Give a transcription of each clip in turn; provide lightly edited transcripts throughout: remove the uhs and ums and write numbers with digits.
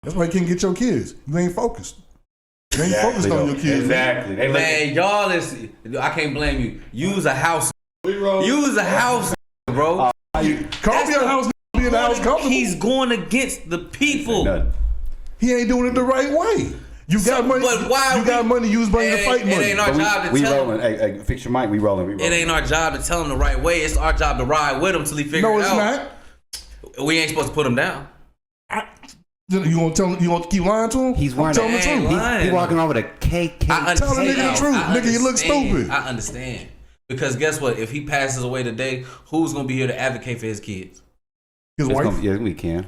That's why you can't get your kids. You ain't focused. You ain't focused on your kids. Exactly. Man, y'all I can't blame you. Use a house. Use a house, bro. Call me a house. Be in the house comfortable. He's going against the people. He ain't doing it the right way. You got money. But why you got money. Use money to fight money. It ain't our job to tell him. Hey, fix your mic. We rolling. It ain't our job to tell him the right way. It's our job to ride with him till he figure it out. No, it's not. We ain't supposed to put him down. You gonna tell him? You gonna keep lying to him? He's wearing tell him the truth. He's walking around with a KK. Tell the nigga the truth. Nigga, you look stupid. I understand. Because guess what? If he passes away today, who's gonna be here to advocate for his kids? His wife? Yeah, we can.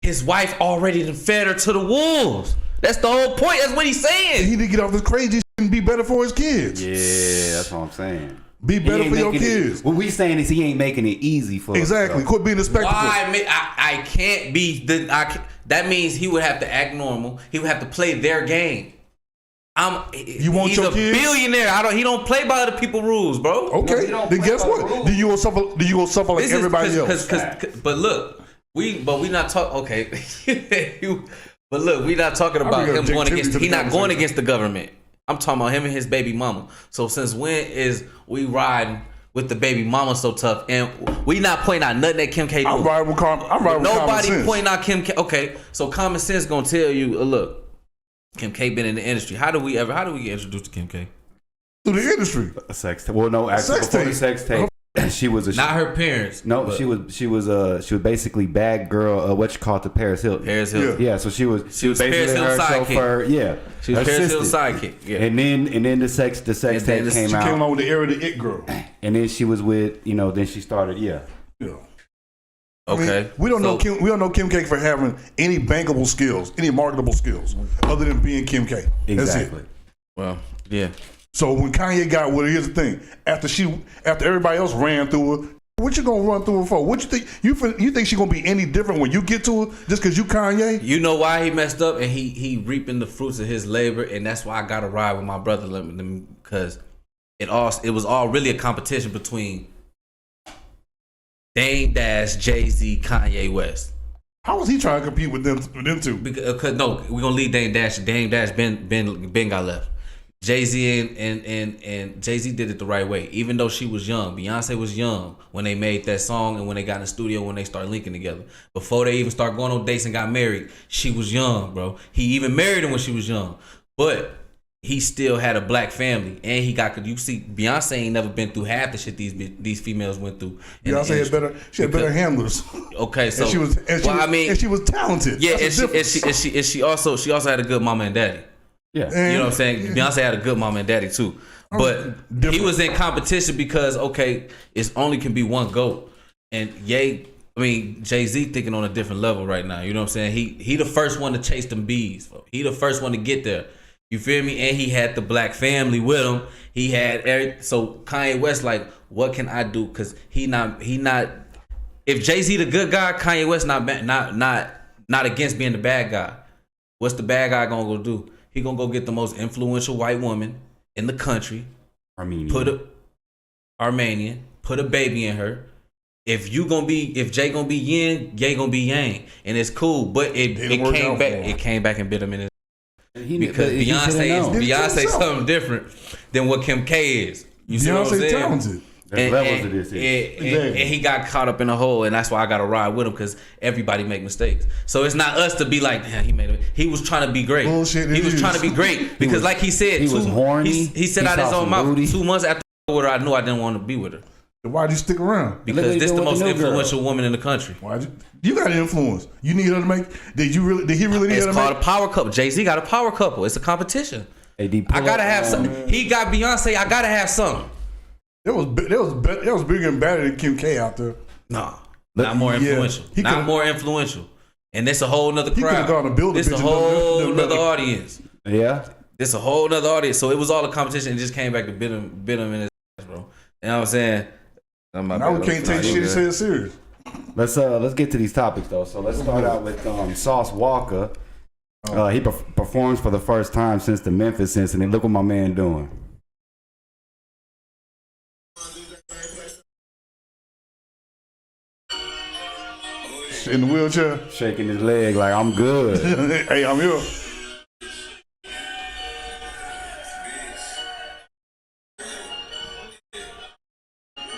His wife already done fed her to the wolves. That's the whole point. That's what he's saying. He need to get off this crazy shit and be better for his kids. Yeah, that's what I'm saying. Be better for your kids. What we saying is he ain't making it easy for us. Exactly. Quit being a spectacle. I can't be. That means he would have to act normal. He would have to play their game. You want he's your a kids? Billionaire. He don't play by other people's rules, bro. Okay. Then guess what? Then you gonna suffer. Like everybody else. But look, we not talking. Okay. But look, we not talking about him going against. He not going against the government. I'm talking about him and his baby mama. So since when is we riding with the baby mama so tough, and we not pointing out nothing that Kim K do? I'm riding with nobody common pointing out Kim K. Okay, so common sense gonna tell you, look, Kim K been in the industry. How do we get introduced to Kim K? Through the industry. A sex tape. Well, no, actually, before the sex tape, she was not her parents. No, she was basically bad girl. What you call it, the Paris Hilton. Paris Hilton. Yeah, so she was basically Paris Hilton's sidekick. Yeah, she was Paris Hilton's sidekick. Yeah, and then the sex tape came out. She came on with the era of the It Girl. And then she was with then she started. Yeah. Okay. I mean, we don't know Kim K for having any bankable skills, any marketable skills, other than being Kim K. Exactly. That's it. Well, yeah. So when Kanye got with her, here's the thing: after everybody else ran through her, what you gonna run through her for? What you think? You think she gonna be any different when you get to her just because you Kanye? You know why he messed up, and he reaping the fruits of his labor, and that's why I gotta ride with my brother because it was all really a competition between Dame Dash, Jay-Z, Kanye West. How was he trying to compete with them two? Because no, we're gonna leave Dame Dash. Dame Dash Ben got left. Jay-Z and Jay-Z did it the right way. Even though she was young, Beyonce was young when they made that song and when they got in the studio, when they started linking together. Before they even started going on dates and got married, she was young, bro. He even married her when she was young. But he still had a black family, and he got. You see, Beyonce ain't never been through half the shit these females went through. Beyonce had better handlers. Okay, so and she was talented. Yeah, and she also had a good mama and daddy. Yeah, you know what I'm saying. Beyonce had a good mama and daddy too, but he was in competition because it's only can be one GOAT, and Jay-Z thinking on a different level right now. You know what I'm saying? He the first one to chase them bees. He the first one to get there. You feel me? And he had the black family with him. He had so Kanye West like, what can I do? Because he not. If Jay-Z the good guy, Kanye West not against being the bad guy. What's the bad guy gonna go do? He gonna go get the most influential white woman in the country. Armenian. Put a baby in her. If Jay gonna be yin, Ye gonna be yang, and it's cool. But it came back. It came back and bit him in his. Because Beyonce is something different than what Kim K is. You see what I'm saying? Talented. And he got caught up in a hole, and that's why I got to ride with him because everybody make mistakes. So it's not us to be like, he made it. He was trying to be great. Bullshit. He was trying to be great because, like he said, he was horny. He said out his own mouth. 2 months after with her, I knew I didn't want to be with her. Why'd you stick around? Because this is the most influential woman in the country. You got influence. You need her to make. Did he really need her to make? It's called a power couple. Jay-Z got a power couple. It's a competition. I gotta have something. He got Beyonce. I gotta have something. There was bigger and better than Kim K out there. Nah, not more influential. Not more influential. And this a whole nother crowd. He could have gone to build this a whole nother audience. Yeah. This a whole nother audience. So it was all a competition. It just came back to bit him in his ass, bro. You know what I'm saying? Now we can't take shit he said serious. Let's get to these topics though. So let's start out with Sauce Walka. He performs for the first time since the Memphis incident. Look what my man doing. in the wheelchair, shaking his leg like I'm good. hey, I'm here.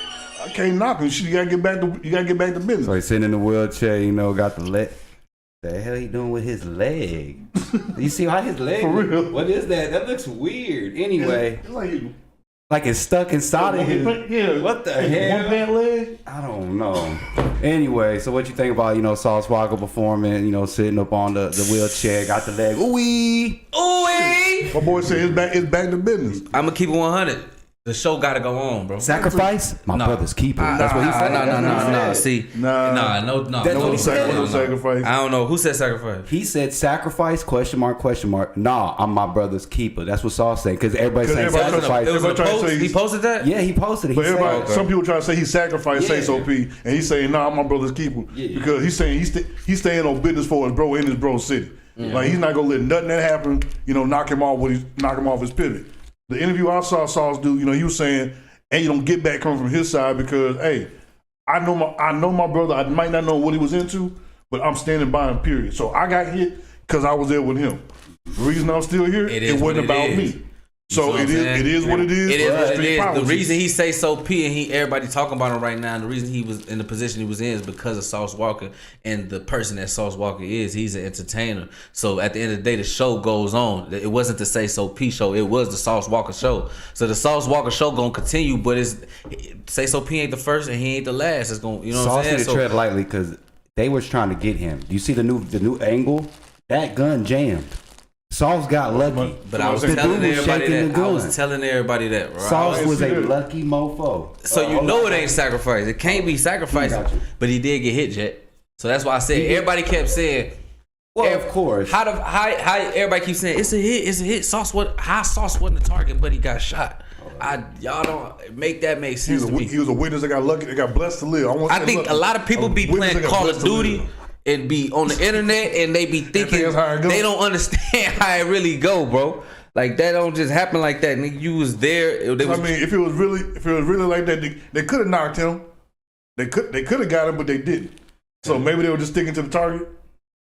I can't knock him. You gotta get back to business. So he's sitting in the wheelchair, you know, got the leg. The hell he doing with his leg? You see how his leg? For real? What is that? That looks weird. Anyway, It's like it's stuck inside of his. Yeah. What the hell? One pant leg? I don't know. Anyway, so what you think about, you know, Sauce Walka performing, you know, sitting up on the wheelchair, got the leg, ooh-wee. Ooh-wee. My boy said it's back to business. I'm gonna keep it 100. The show gotta go on, bro. Sacrifice? My brother's keeper. That's what he said. No. See, Nah. no. That's what he said. No sacrifice. I don't know who said sacrifice. He said sacrifice, question mark. Nah, I'm my brother's keeper. That's what Sauce saying, because everybody's saying everybody- sacrifice. It was a Everybody trying to post. say He he's- posted that. Yeah, he posted it. He But said, everybody, some people try to say he sacrificed Yeah. SOP, and he's saying, "Nah, I'm my brother's keeper," because he's saying he's staying on business for his bro in his bro city. Like he's not gonna let nothing that happen, you know, knock him off his pivot. The interview I saw Sauce do, you know, he was saying, "Hey, you don't get back coming from his side because, hey, I know my brother. I might not know what he was into, but I'm standing by him. Period. So I got hit because I was there with him. The reason I'm still here, it wasn't about me. So it is what it is. It is what it Street is. The politics. reason he say so P and everybody talking about him right now, and the reason he was in the position he was in is because of Sauce Walka and the person that Sauce Walka is. He's an entertainer. So at the end of the day, the show goes on. It wasn't the Say So P show. It was the Sauce Walka show. So the Sauce Walka show gonna continue, but Say So P ain't the first and he ain't the last. It's gonna, you know what I'm Sauce saying? need to tread lightly because they was trying to get him. Do you see the new angle? That gun jammed. Sauce got lucky. But I was The telling dude was everybody shaking the that. I gun. was telling everybody that, bro. Sauce was a see that. lucky mofo. So you know it ain't sacrifice. It can't be sacrifice. Got you. But he did get hit, Jet. So that's why I said everybody kept saying. Well, of course. How everybody keeps saying it's a hit. Sauce wasn't the target, but he got shot. Y'all don't make that make sense to me. He was a witness that got lucky. That got blessed to live. I think a lot of people be playing Call of Duty and be on the internet and they be thinking that's how it go. they don't understand how it really go, bro. Like that don't just happen like that. Nigga, you was there. I mean, if it was really like that, they could have knocked him. They could have got him, but they didn't. So maybe they were just sticking to the target.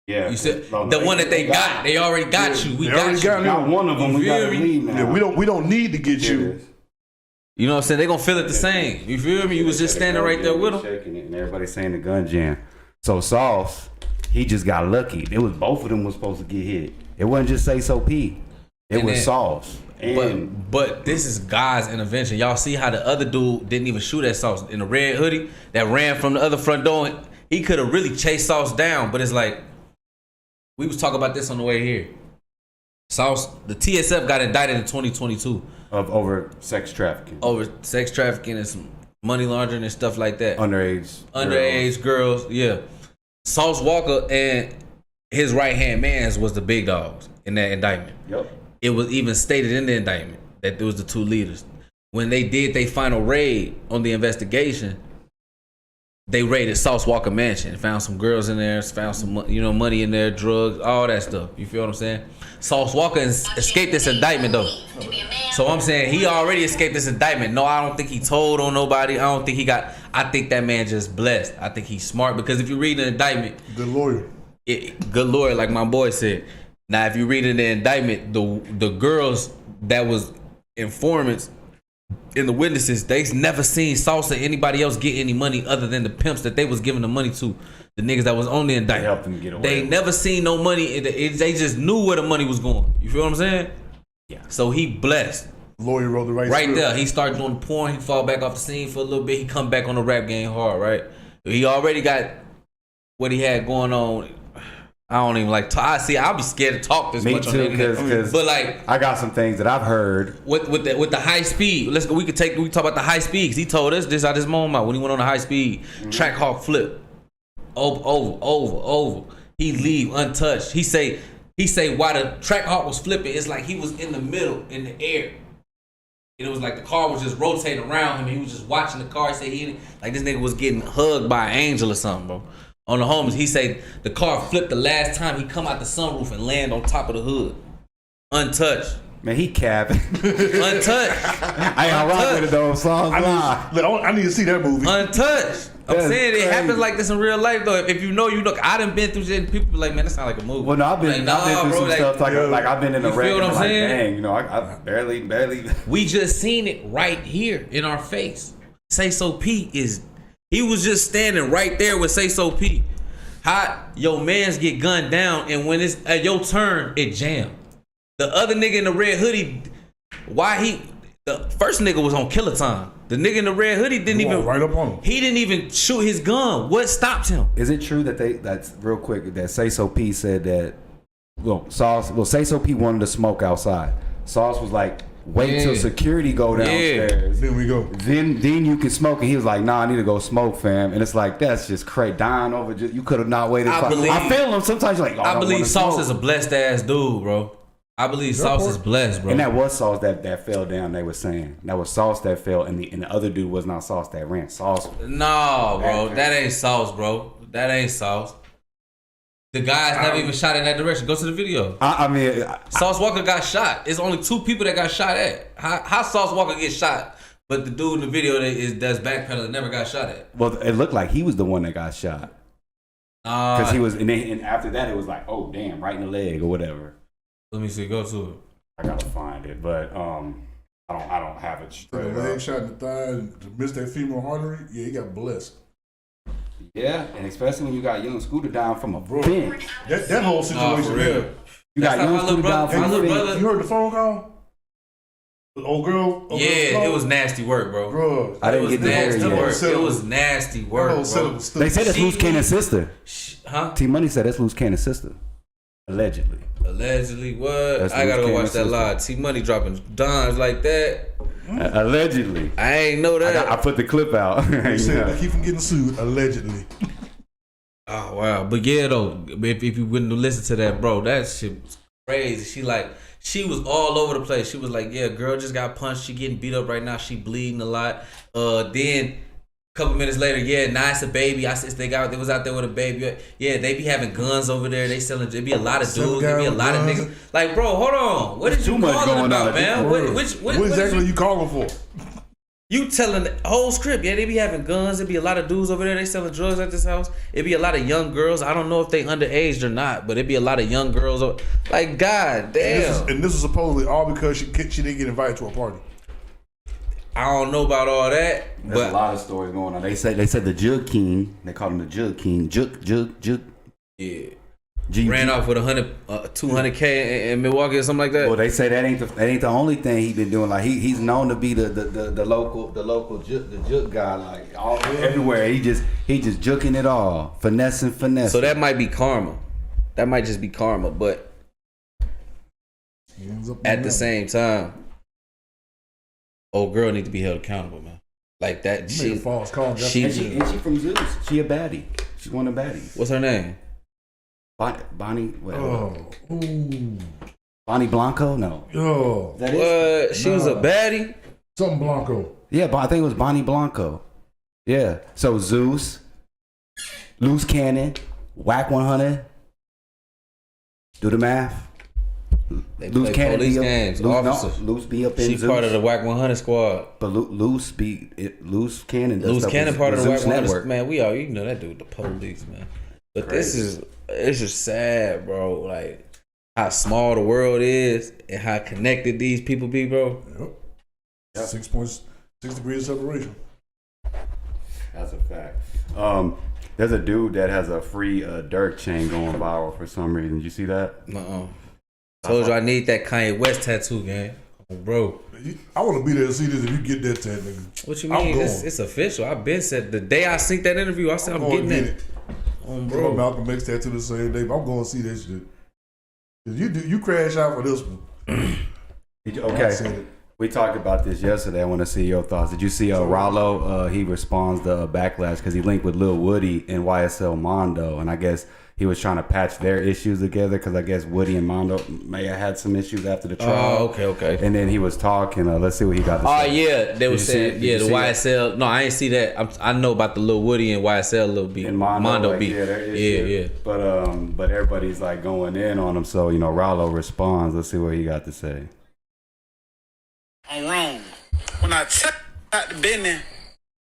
Yeah, you said the one that they got. They already got you. We They got already you. got him. Got one of them. We got to feel me? leave now. Yeah, we don't need to get you. You know what I'm saying? They gonna feel it the same. You feel me? You was just standing right there with him. Shaking it, and everybody saying the gun jam. So Sauce, he just got lucky. It was both of them was supposed to get hit. It wasn't just Say So P. It And was then- Sauce. And But this is God's intervention. Y'all see how the other dude didn't even shoot at Sauce in the red hoodie that ran from the other front door. He could have really chased Sauce down, but it's like we was talking about this on the way here. Sauce, the TSF got indicted in 2022 over sex trafficking, over sex trafficking and some money laundering and stuff like that. underage girls, yeah. Sauce Walka and his right hand mans was the big dogs in that indictment. Yep. It was even stated in the indictment that there was the two leaders. When they did their final raid on the investigation, they raided Sauce Walka mansion, found some girls in there, found some money in there, drugs, all that stuff. You feel what I'm saying? Sauce Walka escaped this indictment though. So I'm saying he already escaped this indictment. No, I don't think he told on nobody. I think that man just blessed. I think he's smart because if you read the indictment, Good lawyer. good lawyer, like my boy said. Now, if you read in the indictment, the girls that was informants and the witnesses, they never seen Sauce or anybody else get any money other than the pimps that they was giving the money to. The niggas that was on the indictment. They helped them get away. They never seen no money. They just knew where the money was going. You feel what I'm saying? Yeah. So he blessed. Lawyer wrote the right Right script. there, he started doing the porn. He fall back off the scene for a little bit. He come back on the rap game hard, right? He already got what he had going on. I don't even like talk. I'll be scared to talk this Me much too, on the internet. because But like I got some things that I've heard. with the high speed, let's go. We talk about the high speed. 'Cause he told us this out his moment when he went on the high speed track hawk flip, over. He leave untouched. He say while the track hawk was flipping, it's like he was in the middle in the air. And it was like the car was just rotating around him. And he was just watching the car. He said like this nigga was getting hugged by an angel or something, bro. On the homies, he said the car flipped the last time he come out the sunroof and land on top of the hood, untouched. Man, he capping. Untouched. I ain't rock with it though. Sauce I need to see that movie. Untouched. I'm That's saying crazy. it happens like this in real life though. If you know, you look. I done been through shit and people be like, man, that sound like a movie. Well, no, I've been through some stuff like I've been in a you wreck. feel what And I'm like, saying? dang, you know, I barely. We just seen it right here in our face. Say So P he was just standing right there with Say So P. How your mans get gunned down and when it's at your turn, it jammed. The other nigga in the red hoodie, the first nigga was on killer time. The nigga in the red hoodie didn't even right up on him. He didn't even shoot his gun. What stopped him? Is it true that's real quick that Say So P said that Say So P wanted to smoke outside. Sauce was like, wait till security go downstairs. Then we go. Then you can smoke. And he was like, nah, I need to go smoke, fam. And it's like, that's just crazy. Dying over you could have not waited. I feel him. Sometimes you're like, I believe Sauce is a blessed ass dude, bro. I believe Sauce is blessed, bro. And that was Sauce that fell down. They were saying that was Sauce that fell, and the other dude was not Sauce that ran. Sauce. No, bro, that ain't Sauce, bro. That ain't Sauce. The guy's never even shot in that direction. Go to the video. I mean, Sauce Walka got shot. It's only 2 people that got shot at. How Sauce Walka get shot, but the dude in the video that's backpedaling never got shot at. Well, it looked like he was the one that got shot because he was, and after that it was like, oh damn, right in the leg or whatever. Let me see. Go to it. I gotta find it, but I don't have it straight The leg up. shot in the thigh and to miss that femoral artery. Yeah, he got blessed. Yeah, and especially when you got young Scooter down from a bench. That whole situation. For real. You got young Scooter down from a bench. You heard the phone call? The old girl. It was nasty work, bro. Bro, I didn't get to hear it yet. It was nasty work, bro. They said that's Loose Cannon's sister. Huh? T Money said that's Loose Cannon's sister. Allegedly. Allegedly, what? That's I gotta go watch Cannon's that live. T Money dropping dimes like that. Allegedly. I ain't know that. I put the clip out. They said they keep from getting sued, allegedly. Oh wow, but yeah though, if you wouldn't listen to that, bro, that shit was crazy. She was all over the place. She was like, yeah, girl just got punched. She getting beat up right now. She bleeding a lot. Then a couple minutes later, yeah, now it's a baby. I said they was out there with a baby. Yeah, they be having guns over there. They selling. There be a lot of dudes. There be a lot of niggas. Like, bro, hold on. What is you calling about, man? What exactly are you calling for? You telling the whole script, yeah, they be having guns. There be a lot of dudes over there. They selling drugs at this house. It be a lot of young girls. I don't know if they underaged or not, but it be a lot of young girls. Like, god damn. And this is supposedly all because she didn't get invited to a party. I don't know about all that, There's a lot of stories going on. They said the Jug King. They called him the Jug King. Jug. Yeah. G- Ran off with 200K in Milwaukee or something like that. Well, they say that ain't the only thing he been doing. Like he's known to be the local jug guy. Like everywhere, he just juking it all, finessing. So that might be karma. That might just be karma, but at the same time, old girl need to be held accountable, man. Like that. She false call. She from Zeus. She a baddie. She's one of the baddies. What's her name? Bonnie. Oh. Ooh. Bonnie Blanco? No. Oh. That is? What? She was a baddie? Something Blanco. Yeah, but I think it was Bonnie Blanco. Yeah. So Zeus, Loose Cannon, Whack 100. Do the math. They Loose play Cannon police be up, games. Loose, Loose be up in She's Zeus. part of the Whack 100 squad. But Loose Cannon does Loose stuff Cannon with part of the Whack Zeus 100. Network. Man, you know that dude, the police, man. But Crazy. it's just sad, bro. Like how small the world is and how connected these people be, bro. Yep. 6.6 degrees of separation. That's a fact. There's a dude that has a free Dirk chain going viral for some reason. Did you see that? Told you I need that Kanye West tattoo, gang. Oh, bro. I want to be there to see this if you get that tat, nigga. What you mean? It's official. I've been said the day I synced that interview, I said I'm getting it. Bro, Malcolm X tattoo the same day, but I'm going to see that shit. You crash out for this one. Okay. We talked about this yesterday. I want to see your thoughts. Did you see Rollo? He responds to Backlash because he linked with Lil Woody and YSL Mondo, and I guess he was trying to patch their issues together because I guess Woody and Mondo may have had some issues after the trial. Oh, okay. And then he was talking. Let's see what he got to say. Oh yeah, they were saying the YSL. That? No, I ain't see that. I know about the Lil Woody and YSL little beat. And Mondo like, beat. Yeah. But everybody's like going in on him. So Rollo responds. Let's see what he got to say. I check out the business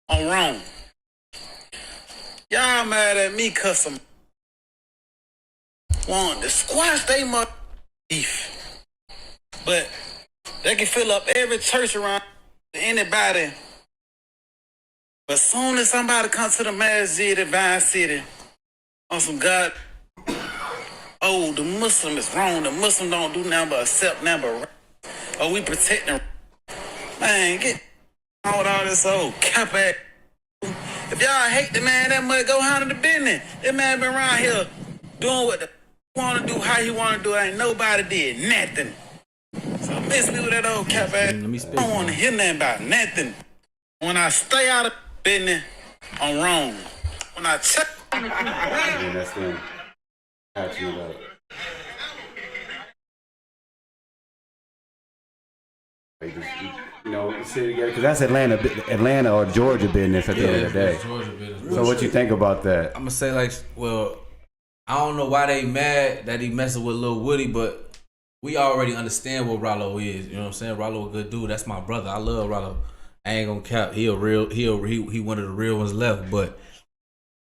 on wrong. Y'all mad at me cause some want to squash they mother beef. But they can fill up every church around anybody. But soon as somebody comes to the masjid in Vine City on some God, oh, the Muslim is wrong. The Muslim don't do nothing but accept nothing but right. Oh, we protect them. Man, get on with all this old cap ass. If y'all hate the man that much, go handle the business. That man been around here doing what the want to do, how he want to do. Ain't nobody did nothing. So miss me with that old cap ass. I don't want to hear nothing about nothing. When I stay out of business, I'm wrong. When I check. Yeah, that's them. Catch you up. You know, sit together because that's Atlanta or Georgia business at the end of the day. So what you think about that? I'm gonna say like, well, I don't know why they mad that he messing with Lil Woody, but we already understand what Rollo is. You know what I'm saying? Rollo a good dude. That's my brother. I love Rollo. I ain't gonna cap. He one of the real ones left. But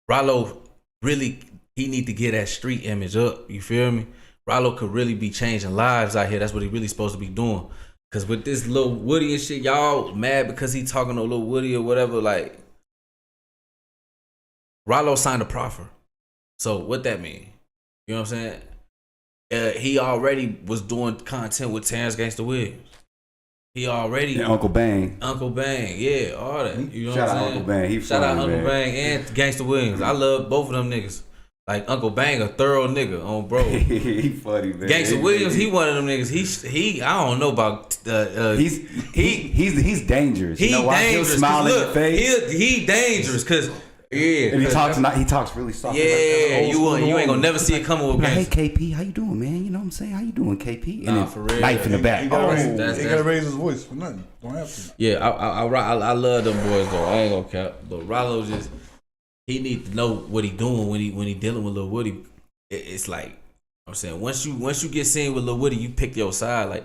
Rollo really, he need to get that street image up. You feel me? Rollo could really be changing lives out here. That's what he really supposed to be doing. Cause with this Lil Woody and shit, y'all mad because he talking to Lil Woody or whatever. Like, Rollo signed a proffer. So what that mean? You know what I'm saying? He already was doing content with Terrence Gangsta Williams. He already Uncle Bang, yeah, all that. You know shout what I'm out saying? Uncle Bang. Shout out Uncle Bang and Gangsta Williams. I love both of them niggas. Like Uncle Bang, a thorough nigga on bro. He funny, man. Gangsta Williams, he one of them niggas. He I don't know about. He's dangerous. He you know why? dangerous. He'll smile in your face. He dangerous because. Yeah, and he talks really soft. Yeah, like you ain't gonna never see it coming with like, gangsta. Hey KP, how you doing, man? You know what I'm saying? How you doing, KP? And nah, for real. Knife in the back. He gotta raise his voice for nothing. Don't have to. Yeah, I love them boys though. I ain't gonna cap, but Rollo just he need to know what he doing when he dealing with Lil Woody. It's like I'm saying once you get seen with Lil Woody, you pick your side. Like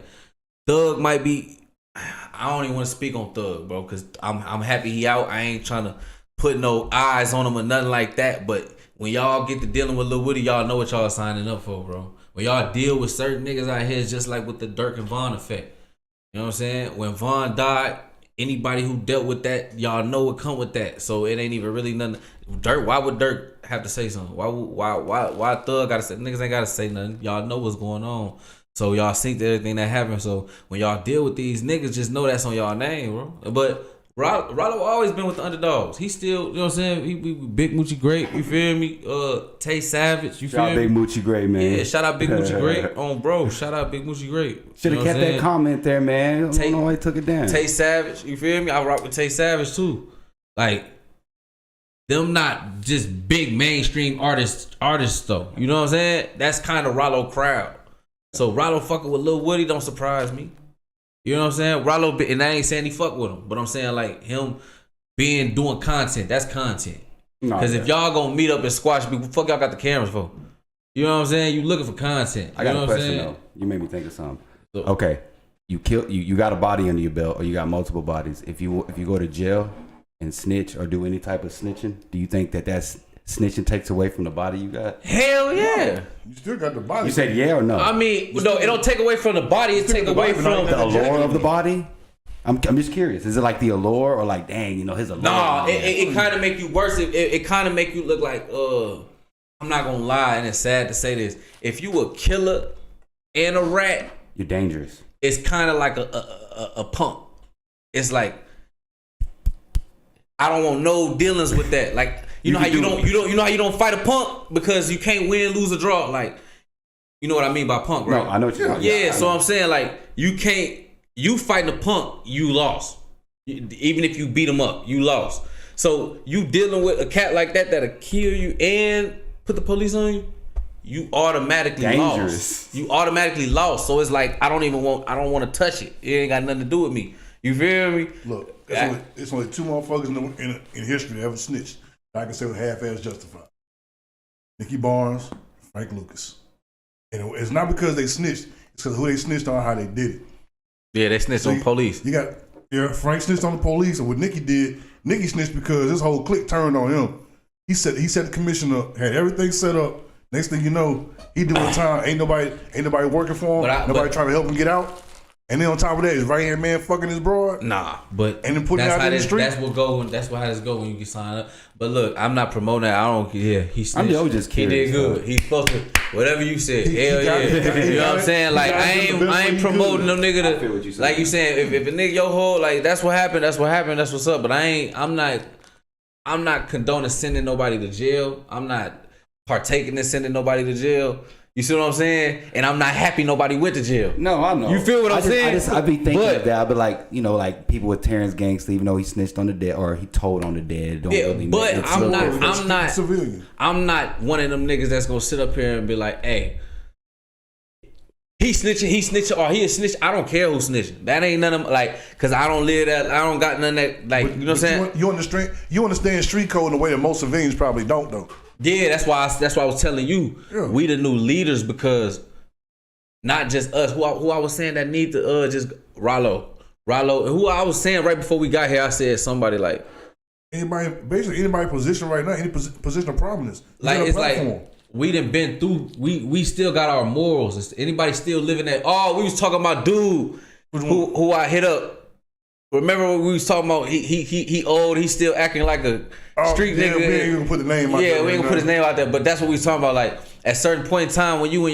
Thug might be. I don't even want to speak on Thug, bro, because I'm happy he out. I ain't trying to put no eyes on him or nothing like that. But when y'all get to dealing with Lil Woody, y'all know what y'all signing up for, bro. When y'all deal with certain niggas out here, it's just like with the Dirk and Von effect. You know what I'm saying? When Von died, anybody who dealt with that, y'all know what come with that. So it ain't even really nothing. Dirk, why would Dirk have to say something? Why Thug gotta say? Niggas ain't gotta say nothing. Y'all know what's going on. So y'all think that everything that happened. So when y'all deal with these niggas, just know that's on y'all name, bro. But Rollo always been with the underdogs. He still, you know what I'm saying? He Big Moochie Great, you feel me? Tay Savage, you feel me? Shout out Big Moochie Great, man. Yeah, shout out Big Moochie Great. Bro, shout out Big Moochie Great. Should have kept that comment there, man. I don't know why he took it down. Tay Savage, you feel me? I rock with Tay Savage too. Like, them not just big mainstream artists though. You know what I'm saying? That's kind of Rollo crowd. So Rollo fucking with Lil Woody don't surprise me. You know what I'm saying? Rollo, and I ain't saying he fuck with him, but I'm saying like him doing content. That's content. Because if y'all gonna meet up and squash people, fuck y'all got the cameras for? You know what I'm saying? You looking for content. I got a question though. You made me think of something. Okay, you got a body under your belt, or you got multiple bodies. If you go to jail and snitch or do any type of snitching, do you think that's snitching takes away from the body you got? Hell yeah. You still got the body. You said yeah or no? I mean, no, it don't take away from the body. It take away from the allure of the body. I'm just curious. Is it like the allure or like, dang, his allure? No, it kind of make you worse. It kind of make you look like, I'm not gonna lie, and it's sad to say this. If you a killer and a rat, you're dangerous. It's kind of like a punk. It's like, I don't want no dealings with that. Like, you know how you don't fight a punk because you can't win, lose, or draw. Like, you know what I mean by punk, right? No, I know what you're talking about. Yeah, so I'm saying like you fighting a punk, you lost. Even if you beat him up, you lost. So you dealing with a cat like that'll kill you and put the police on you, you automatically lost. You automatically lost. So it's like I don't want to touch it. It ain't got nothing to do with me. You feel me? Look, it's only two motherfuckers in history that ever snitched. I can say with half-ass justified. Nicky Barnes, Frank Lucas. And it's not because they snitched. It's because who they snitched on, how they did it. Yeah, they snitched on police. You got Yeah, Frank snitched on the police, and what Nicky did, Nicky snitched because his whole clique turned on him. He said the commissioner had everything set up. Next thing you know, he doing time. Ain't nobody working for him. Nobody trying to help him get out. And then on top of that, his right hand man fucking his broad. Nah, but and then putting it out in the street. That's how this go when you get signed up. But look, I'm not promoting that. I don't care. Yeah, he snitched. I'm just curious. He did good. He's supposed to whatever you said. Hell yeah. You know what I'm saying? Like I ain't promoting no nigga to like you saying if a nigga your whole like that's what happened. That's what's up. But I'm not condoning sending nobody to jail. I'm not partaking in sending nobody to jail. You see what I'm saying? And I'm not happy nobody went to jail. No, I know. You feel what I'm saying? I be thinking of that. I be like, you know, like people with Terrence Gangster, even though he snitched on the dead or he told on the dead. But I'm not one of them niggas that's gonna sit up here and be like, hey, he snitching, or he a snitch. I don't care who snitching. That ain't none of like, cause I don't live that. I don't got none of that. Like, you know what I'm saying? You understand street code in a way that most civilians probably don't though. Yeah, that's why I was telling you, we the new leaders because not just us. Who I was saying that need to just Rollo. Who I was saying right before we got here, I said somebody like anybody position right now, any position of prominence. Like it's like we done been through. We still got our morals. Is anybody still living that? Oh, we was talking about dude who I hit up. Remember what we was talking about? He old. He still acting like a street nigga. We ain't even put the name out there. Yeah, we ain't gonna put his name out there. But that's what we was talking about. Like at certain point in time when you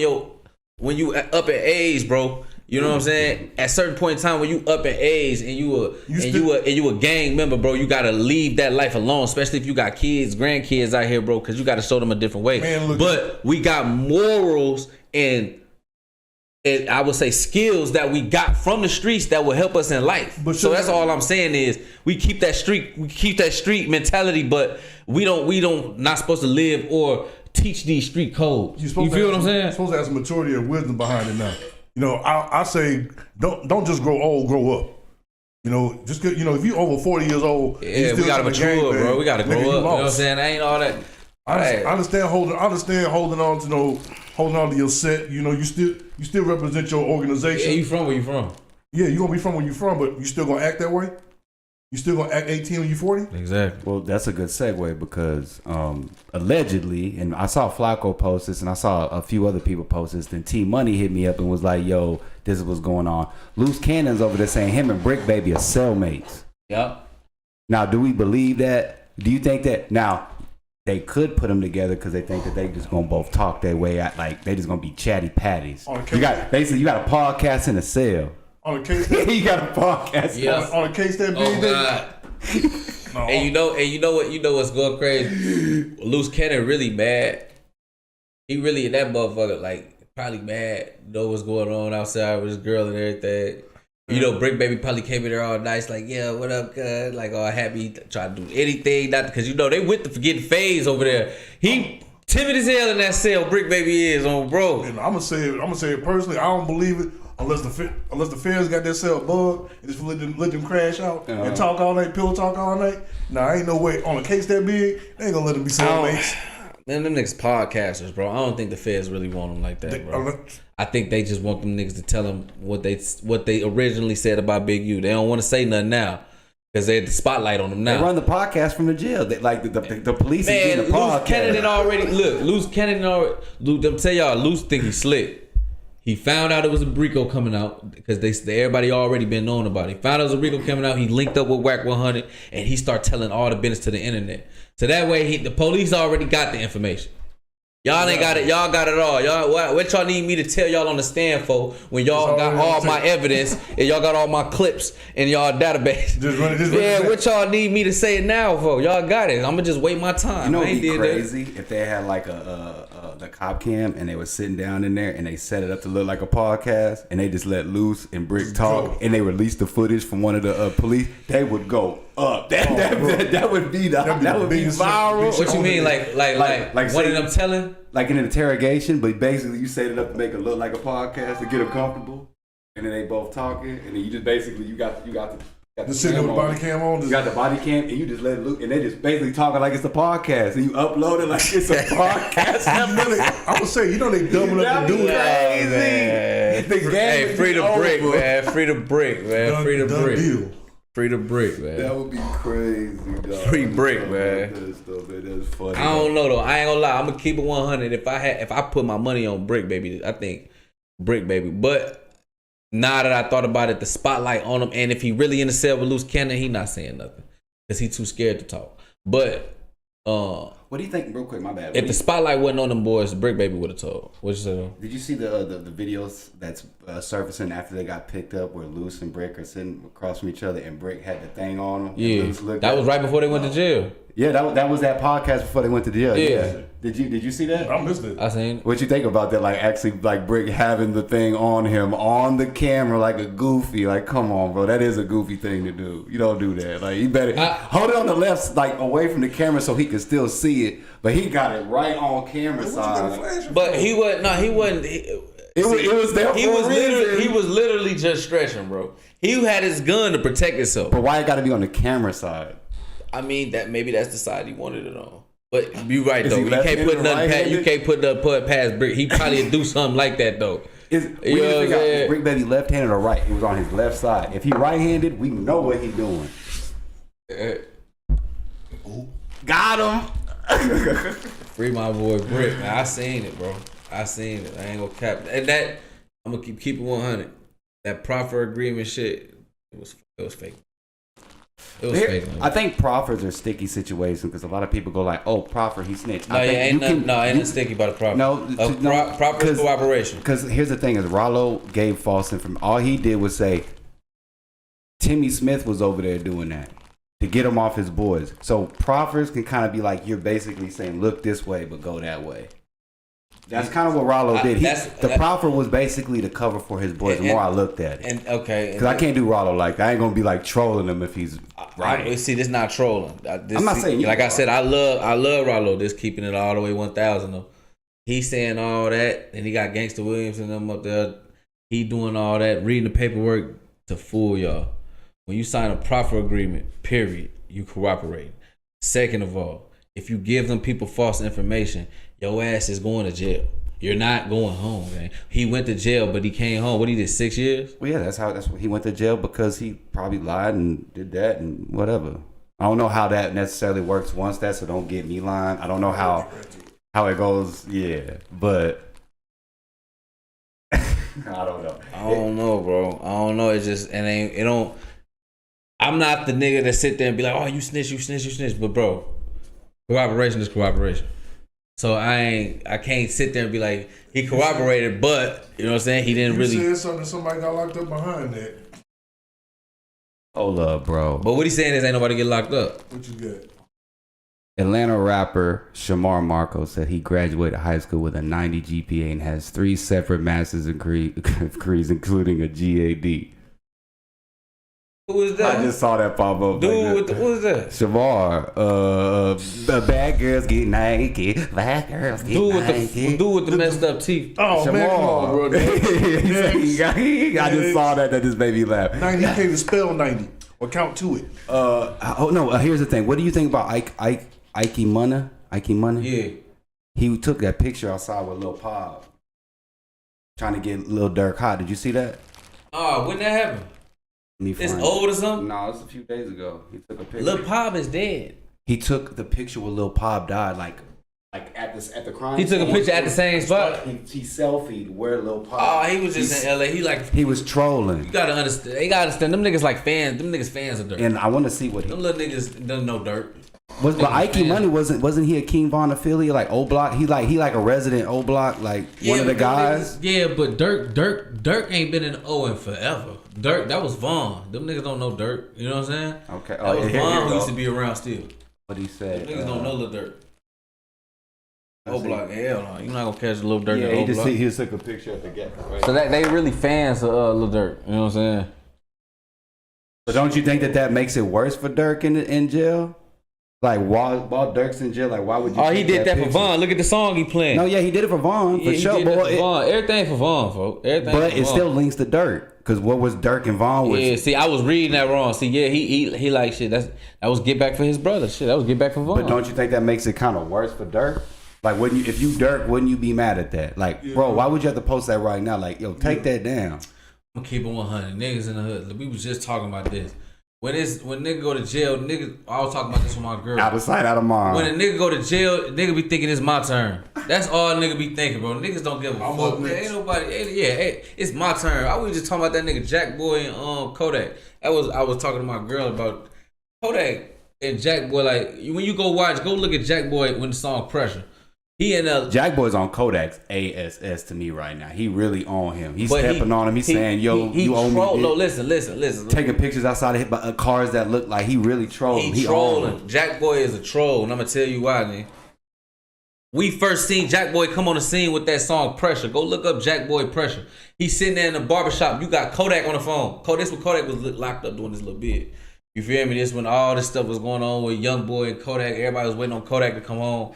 up in age, bro. You know what I'm saying? At certain point in time when you up in age and you a gang member, bro, you gotta leave that life alone. Especially if you got kids, grandkids out here, bro, because you gotta show them a different way. Man, but we got morals and I would say skills that we got from the streets that will help us in life. So that's all I'm saying is we keep that street mentality, but we don't not supposed to live or teach these street codes. You feel what I'm saying? You're supposed to have some maturity and wisdom behind it now. You know, I say don't just grow old, grow up. You know, just if you over 40 years old, yeah, we gotta mature, bro. We gotta grow up. You know what I'm saying? I ain't all that. I understand holding on to your set. You know, you still represent your organization. Yeah, you from where you from? Yeah, you gonna be from where you from, but you still gonna act that way. You still gonna act 18 when you 40? Exactly. Well, that's a good segue because allegedly, and I saw Flacco post this, and I saw a few other people post this. Then T Money hit me up and was like, "Yo, this is what's going on." Loose Cannon's over there saying him and Brick Baby are cellmates. Yep. Now, do we believe that? Do you think that now? They could put them together because they think that they just gonna both talk their way out, like they just gonna be chatty patties. You got a podcast in a cell. On a case, you got a podcast. Yes. On a case that big. Oh God. And you know what's going crazy? Loose Cannon really mad. He really that motherfucker like probably mad. Know what's going on outside with his girl and everything. You know, Brick Baby probably came in there all nice, like, yeah, what up, cuz? Like, all happy, trying to do anything, not because you know they with the getting phase over there. He timid as hell in that cell. Brick Baby is on, bro. And I'm gonna say it personally. I don't believe it unless the feds got their cell bugged and just let them crash out and talk all night, pillow talk all night. Nah, ain't no way on a case that big. They ain't gonna let them be cellmates. Man, them niggas podcasters, bro. I don't think the feds really want them like that, bro. I think they just want them niggas to tell them what they originally said about Big U. They don't want to say nothing now because they had the spotlight on them now. They run the podcast from the jail. They, like the police is getting the podcast. Loose Cannon already. Tell y'all, Loose think he slick. He found out it was a Brico coming out because everybody already been knowing about it. He found out it was a Brico coming out. He linked up with Whack 100 and he started telling all the business to the internet. So that way, the police already got the information. Y'all ain't got it. Y'all got it all. Y'all, what y'all need me to tell y'all on the stand for when y'all got all my evidence and y'all got all my clips in y'all database? What y'all need me to say it now for? Y'all got it. I'm gonna just wait my time. You know what'd be crazy if they had like the cop cam and they were sitting down in there and they set it up to look like a podcast and they just let Loose and Brick talk and they released the footage from one of the police. They would go up. That would be viral. What you mean, like one of them telling? Like in an interrogation, but basically you set it up to make it look like a podcast to get them comfortable, and then they both talking, and then you just basically you got the sitting with the body cam on. You got the body cam, and you just let it look, and they just basically talking like it's a podcast, and you upload it like it's a podcast. I would say, you know, they double up and do it. Hey, free the brick, man. Free the brick, man. Free the brick. Deal. Free the brick, man. That would be crazy, dog. Free brick, man. That's funny. I don't know though. I ain't gonna lie. I'm gonna keep it 100. If I put my money on Brick Baby, I think Brick Baby. But now that I thought about it, the spotlight on him, and if he really in the cell with Loose Cannon, he not saying nothing because he too scared to talk. But what do you think, real quick? My bad. If the spotlight wasn't on them boys, Brick Baby would have told. What you say? Did you see the videos that's surfacing after they got picked up, where Loose and Brick are sitting across from each other, and Brick had the thing on him? Yeah, that was right before they went to jail. Yeah, that was that podcast before they went to jail. Yeah. Did you see that? I missed it. I seen it. What you think about that? Like actually, like Brick having the thing on him on the camera, like a goofy. Like, come on, bro, that is a goofy thing to do. You don't do that. Like, you better hold it on the left, like away from the camera, so he can still see it. But he got it right on camera side. But he wasn't. No, he wasn't. It was there. He was literally just stretching, bro. He had his gun to protect himself. But why it got to be on the camera side? I mean, that maybe that's the side he wanted it on. But you right Is though. he You can't put nothing right-handed? past. You can't put nothing past Brick. He probably would do something like that though. Is Brick Baby left-handed or right? It was on his left side. If he right-handed, we know what he doing. Got him. Free my boy Brick. Man, I seen it, bro. I seen it. I ain't gonna cap. And that I'm gonna keep it 100. That proffer agreement shit. It was fake. It was fake. Man. I think proffers are sticky situations because a lot of people go like, "Oh, proffer, he snitched." No, ain't nothing sticky about a proffer. Proffer is cooperation. Because here's the thing: is Rollo gave false information. All he did was say Timmy Smith was over there doing that to get him off his boys. So proffers can kind of be like, you're basically saying, "Look this way, but go that way." That's kind of what Rollo did. The proffer was basically the cover for his boys. The more I looked at it, because I can't do Rollo like that. I ain't gonna be like trolling him if he's right. See, this not trolling. I'm not saying you. Like I said, I love Rollo. This keeping it all the way 1,000 though. He's saying all that, and he got Gangsta Williams and them up there. He doing all that, reading the paperwork to fool y'all. When you sign a proffer agreement, period, you cooperate. Second of all, if you give them people false information, your ass is going to jail. You're not going home, man. He went to jail, but he came home. What he did, 6 years? Well, yeah, that's what he went to jail because he probably lied and did that and whatever. I don't know how that necessarily works once that, so don't get me lying. I don't know how it goes. Yeah, but I don't know. I don't know, bro. I don't know. It just it don't. I'm not the nigga that sit there and be like, "Oh, you snitch, you snitch, you snitch." But bro, cooperation is cooperation. So I can't sit there and be like, he cooperated, but you know what I'm saying? He didn't really. You said something. Somebody got locked up behind that. Hold up, bro. But what he's saying is, ain't nobody get locked up. What you got? Atlanta rapper Shamar Marco said he graduated high school with a 90 GPA and has 3 separate master's degrees, including a GAD. Who is that? I just saw that pop up. Dude, who is that? Shamar. Bad girls get naked. Bad girls get naked. Dude with the messed up teeth. Oh, Shamar. man, come on, bro. I just saw that. That just made me laugh. 90, you can't even spell 90 or count to it. Here's the thing. What do you think about Ike Money? Ike Money? Yeah. He took that picture outside with Lil Pop. Trying to get Lil Durk hot. Did you see that? Oh, when that happened? It's old or something? No, it's a few days ago. He took a picture. Lil Pop is dead. He took the picture when Lil Pop died, like at the crime. He took a picture at the same spot. He selfied where Lil Pop. Oh, he was just in LA. He was trolling. You gotta understand. They gotta understand. Them niggas like fans. Them niggas fans of Dirt. And I want to see what them little niggas doesn't know Dirt. But Ike Money wasn't he a King Von affiliate, like O Block? He like a resident O Block, like one of the guys. But Dirk ain't been in O in forever. Dirk, that was Vaughn. Them niggas don't know Dirk. You know what I'm saying? Okay. That was Vaughn who used to be around still. What he said? Them niggas don't know Lil Dirt. O Block, hell no. You're not gonna catch Lil Dirt. Yeah, he just took a picture at the gap. Right? So that they really fans of Lil Dirt. You know what I'm saying? But don't you think that makes it worse for Dirk in jail? Like while Dirk's in jail, like why would you? Oh, he did that for Vaughn. Look at the song he playing. No, yeah, he did it for Vaughn for sure. Everything for Vaughn, folks. But it still links to Dirk because what was Dirk and Vaughn was? Yeah, see, I was reading that wrong. See, yeah, he like shit. That was get back for his brother. Shit, that was get back for Vaughn. But don't you think that makes it kind of worse for Dirk? Like, if you Dirk, wouldn't you be mad at that? Like, bro, why would you have to post that right now? Like, yo, take that down. I'm gonna keep it 100. Niggas in the hood. We was just talking about this. When nigga go to jail, nigga, I was talking about this with my girl. Out of sight, out of mind. When a nigga go to jail, nigga be thinking it's my turn. That's all nigga be thinking, bro. Niggas don't give a fuck. Man. Ain't nobody. It's my turn. I was just talking about that nigga Jack Boy and Kodak. I was talking to my girl about Kodak and Jack Boy. Like when you go look at Jack Boy when the song Pressure. He and Jack Boy's on Kodak's ASS to me right now. He really on him. He's stepping on him. He's saying, "Yo, you owe me." No, listen. Taking pictures outside of cars that look like he really trolling. He trolling. Jack Boy is a troll, and I'm gonna tell you why, man. We first seen Jack Boy come on the scene with that song Pressure. Go look up Jack Boy Pressure. He's sitting there in the barbershop. You got Kodak on the phone. This when Kodak was locked up doing this little bit. You feel me? This when all this stuff was going on with Young Boy and Kodak. Everybody was waiting on Kodak to come home.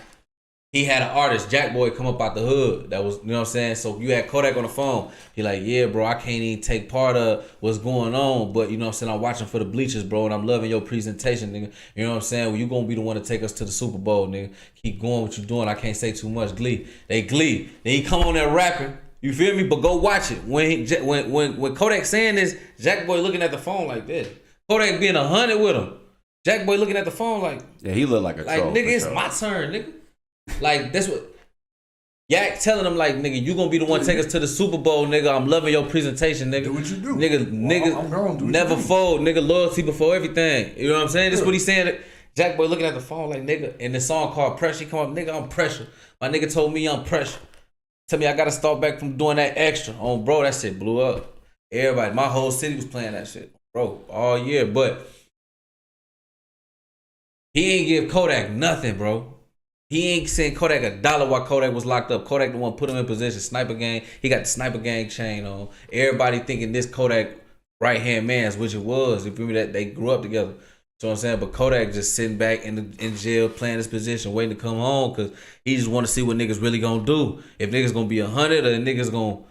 He had an artist, Jack Boy, come up out the hood. That was, you know what I'm saying? So you had Kodak on the phone. He like, yeah, bro, I can't even take part of what's going on. But, you know what I'm saying? I'm watching for the bleachers, bro, and I'm loving your presentation, nigga. You know what I'm saying? Well, you going to be the one to take us to the Super Bowl, nigga. Keep going what you doing. I can't say too much. Glee. They glee. Then he come on there rapping. You feel me? But go watch it. When Kodak saying this, Jack Boy looking at the phone like this. Kodak being 100 with him. Jack Boy looking at the phone like... Yeah, he look like a troll. Like, nigga, it's my turn, nigga. Like, that's what Yak telling him, like, nigga, you gonna be the one to take us to the Super Bowl, nigga. I'm loving your presentation, nigga. Do what you do. Nigga, never fold, nigga. Loyalty before everything. You know what I'm saying? This is what he's saying. Jack Boy looking at the phone like, nigga, in the song called Pressure, he come up, nigga, I'm pressure. My nigga told me I'm pressure. Tell me I gotta start back from doing that extra. Oh, bro, that shit blew up. Everybody, my whole city was playing that shit, bro, all year. But he ain't give Kodak nothing, bro. He ain't sent Kodak $1 while Kodak was locked up. Kodak the one put him in position. Sniper gang. He got the Sniper gang chain on. Everybody thinking this Kodak right hand man's, which it was. You feel me? That they grew up together. So I'm saying, but Kodak just sitting back in jail playing his position, waiting to come home because he just want to see what niggas really gonna do. If niggas gonna be 100 or niggas gonna,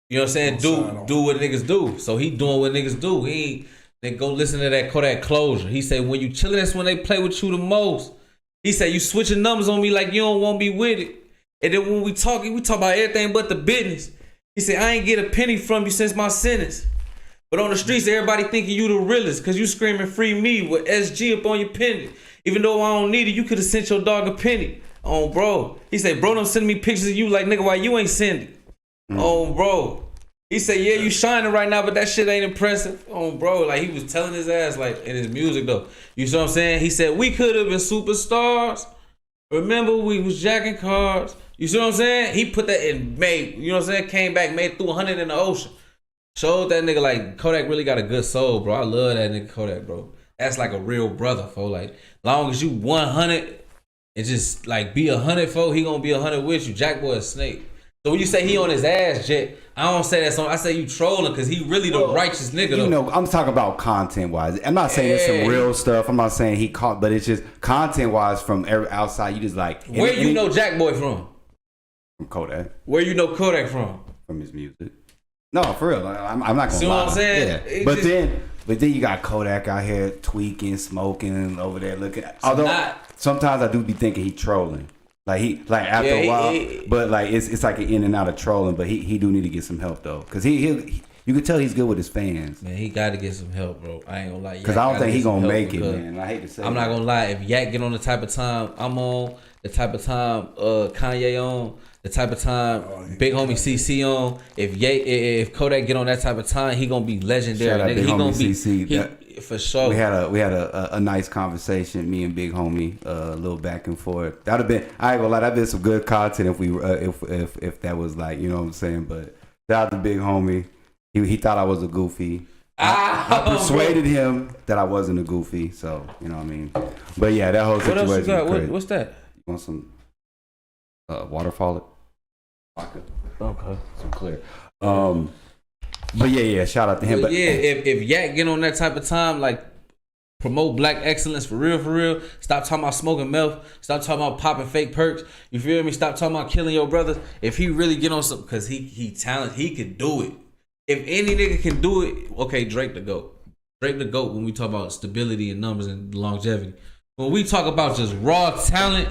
you know what I'm saying, do what niggas do. So he doing what niggas do. He ain't. Then go listen to that Kodak Closure. He said when you chilling, that's when they play with you the most. He said, you switching numbers on me like you don't want to be with it. And then when we talk about everything but the business. He said, I ain't get a penny from you since my sentence. But on the streets, everybody thinking you the realest because you screaming free me with SG up on your pendant. Even though I don't need it, you could have sent your dog a penny. Oh, bro. He said, bro, don't send me pictures of you like, nigga, why you ain't sending? Oh, bro. He said, yeah, you shining right now, but that shit ain't impressive. Oh, bro, like he was telling his ass, like in his music though. You see what I'm saying? He said, we could have been superstars. Remember, we was jacking cars. You see what I'm saying? He put that in, made, you know what I'm saying? Came back, made through 100 in the ocean. Showed that nigga like Kodak really got a good soul, bro. I love that nigga Kodak, bro. That's like a real brother, fo. Like, long as you 100 and just like be 100, fo, he gonna be 100 with you. Jack Boy a snake. So when you say he on his ass, Jet, I don't say that song. I say you trolling because he really the righteous nigga. You know, I'm talking about content wise. I'm not saying it's some real stuff. I'm not saying he caught, but it's just content wise from every outside. You just like where you know Jack Boy from? From Kodak. Where you know Kodak from? From his music. No, for real. I'm not gonna see lie. What I'm saying? Yeah. But then you got Kodak out here tweaking, smoking over there looking. Although sometimes I do be thinking he trolling. Like after a while, but like it's like an in and out of trolling. But he do need to get some help though, cause he you can tell he's good with his fans. Man, he got to get some help, bro. I ain't gonna lie. Cause I don't think he gonna make it, man. I hate to say. I'm not gonna lie. If Yak get on the type of time I'm on, the type of time Kanye on, the type of time Big Homie CC on, if Kodak get on that type of time, he gonna be legendary. Shout out nigga. Big He Homie gonna be CC. For sure. We had a nice conversation, me and Big Homie, a little back and forth. That'd have been, I ain't gonna lie, that'd been some good content if we if that was like, you know what I'm saying. But shout out to Big Homie. He thought I was a goofy. I persuaded him that I wasn't a goofy, so you know what I mean. But yeah, that whole situation. What else you got? What's that? You want some waterfall? Okay, some clear. But yeah, shout out to him. But yeah, if Yak get on that type of time, like promote black excellence for real. Stop talking about smoking meth. Stop talking about popping fake perks. You feel me? Stop talking about killing your brothers. If he really get on some, cause he talented, he could do it. If any nigga can do it, okay, Drake the GOAT. Drake the GOAT when we talk about stability and numbers and longevity. When we talk about just raw talent,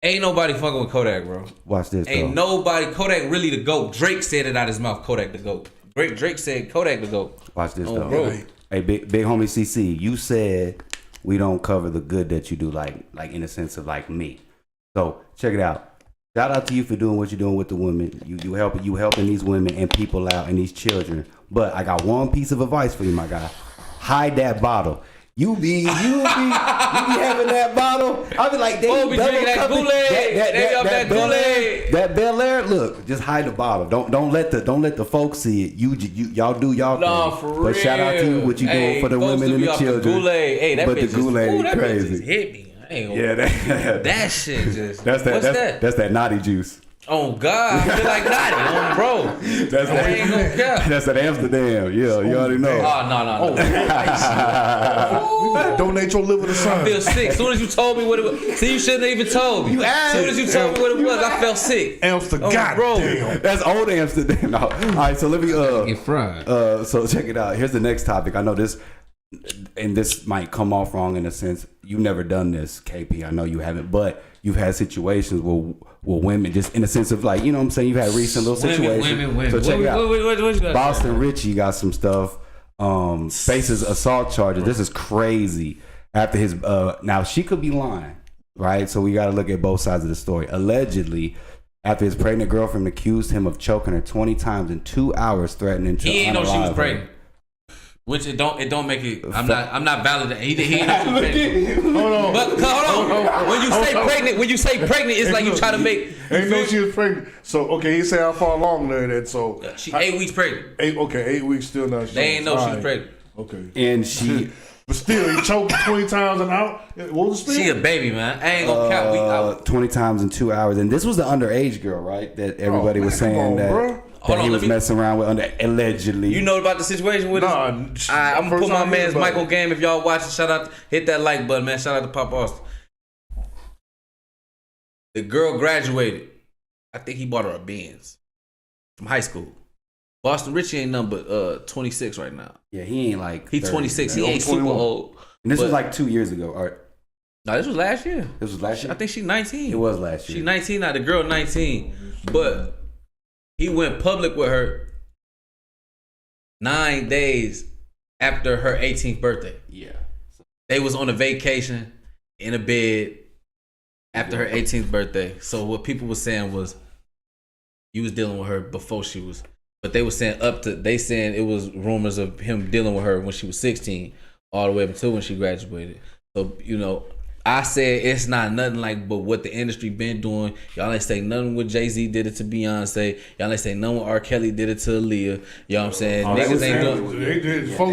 ain't nobody fucking with Kodak, bro. Watch this. Ain't nobody. Kodak really the GOAT. Drake said it out his mouth. Kodak the GOAT. Drake said Kodak the GOAT. Watch this oh, though. Bro. Hey, big homie CC, you said we don't cover the good that you do, like in the sense of like me. So check it out. Shout out to you for doing what you're doing with the women. You helping these women and people out and these children. But I got one piece of advice for you, my guy. Hide that bottle. You be having that bottle. I'll be like, they be drinking that Kool-Aid. That Bel Air. Look, just hide the bottle. Don't let the folks see it. Y'all do y'all thing. For real. But shout out to you what you doing for the women and the children. Hey, that but bitch the Kool-Aid that crazy. Bitch just hit me. That shit just. That's that naughty juice. Oh God, I feel like naughty, bro. That's that Amsterdam. Yeah, you already know. Oh no. Donate your liver to sun. I feel sick. As soon as you told me what it was, see, you shouldn't have even told me. As soon as you told me what it was, I felt sick. Amsterdam, bro. That's old Amsterdam. No. All right, so let me get fried. So check it out. Here's the next topic. I know this, and this might come off wrong in a sense. You've never done this, KP. I know you haven't, but you've had situations where women, just in a sense of like, you know what I'm saying, you've had recent little situations. Women. So check it out. What Boston Richey got some stuff. Faces assault charges. This is crazy. After his now she could be lying, right? So we got to look at both sides of the story. Allegedly, after his pregnant girlfriend accused him of choking her 20 times in 2 hours, threatening to he ain't know she was unalive pregnant. Which it don't make it. I'm not validating. He ain't know she was pregnant. Hold on. But hold on. When you say pregnant, it's like you try to make. Ain't know she was pregnant. So okay, he said how far along there that. So she 8 weeks pregnant. 8 weeks still not. They ain't know she was pregnant. Okay. And she. But still, he choked 20 times an hour. What was the speed? She a baby, man. I ain't gonna count. 20 times in 2 hours, and this was the underage girl, right? That everybody was saying that he was messing around with allegedly. You know about the situation with I'm gonna put my man's Michael game. If y'all watching, shout out, hit that like button, man. Shout out to Pop Austin. The girl graduated. I think he bought her a Benz from high school. Boston Richey ain't number 26 right now. Yeah, he ain't like. He 26. He ain't super old. And this was like 2 years ago. All right. No, this was last year. This was last year. I think she 19. It was last year. She 19 now. The girl 19, but he went public with her 9 days after her 18th birthday. Yeah. They was on a vacation in a bed after her 18th birthday. So what people was saying was you was dealing with her before she was, but they were saying they saying it was rumors of him dealing with her when she was 16 all the way up until when she graduated. So, you know, I said it's not nothing like but what the industry been doing. Y'all ain't say nothing with Jay-Z did it to Beyonce. Y'all ain't say nothing with R. Kelly did it to Aaliyah. You know what I'm saying? Niggas ain't doing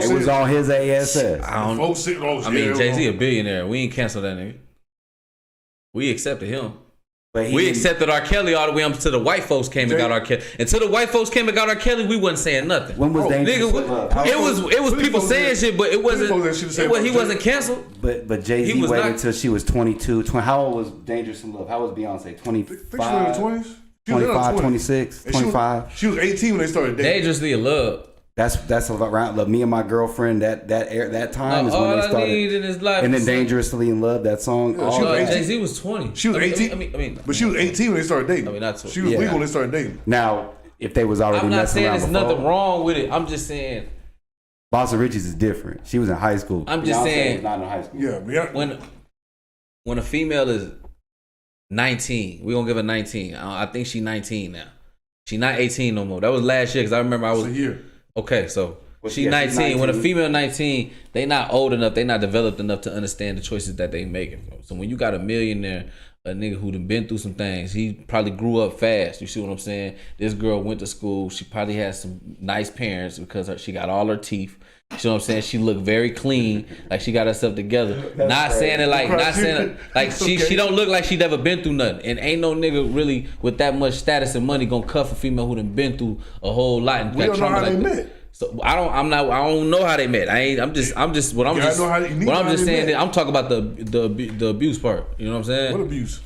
it was on his ASS. I mean, Jay-Z a billionaire. We ain't canceled that nigga. We accepted him. But we accepted R. Kelly all the way up to the white folks came and got R. Kelly. Until the white folks came and got R. Kelly, we wasn't saying nothing. When was Dangerous It was people saying shit, but it wasn't. He wasn't canceled. But Jay-Z waited until she was 22. How old was Dangerous in Love? How was Beyonce? 25, 25, 26, 25. She was 18 when they started dating. Dangerously in Love. That's around me and my girlfriend. That time is when they started. All I need in his life. And then Dangerously in Love, that song. Jay-Z was 20. She was 18. I mean, but she was 18 when they started dating. I mean, not 20. She was legal when they started dating. Now, if they was already messing around before. I'm not saying there's nothing wrong with it. I'm just saying. Boston Richey's is different. She was in high school. I'm just saying. Was not in high school. Yeah. When a female is 19, we gonna give her 19. I think she's 19 now. She's not 18 no more. That was last year because I remember I was. A year. Okay, so she's 19. When a female 19, they not old enough, they not developed enough to understand the choices that they making. So when you got a millionaire, a nigga who done been through some things, he probably grew up fast. You see what I'm saying? This girl went to school. She probably has some nice parents because she got all her teeth. You see what I'm saying? She looked very clean, like she got herself together. Not saying it like she don't look like she never been through nothing. And ain't no nigga really with that much status and money gonna cuff a female who done been through a whole lot. And we don't know how they met. So I don't know how they met. I'm just saying that I'm talking about the abuse part. You know what I'm saying? What abuse?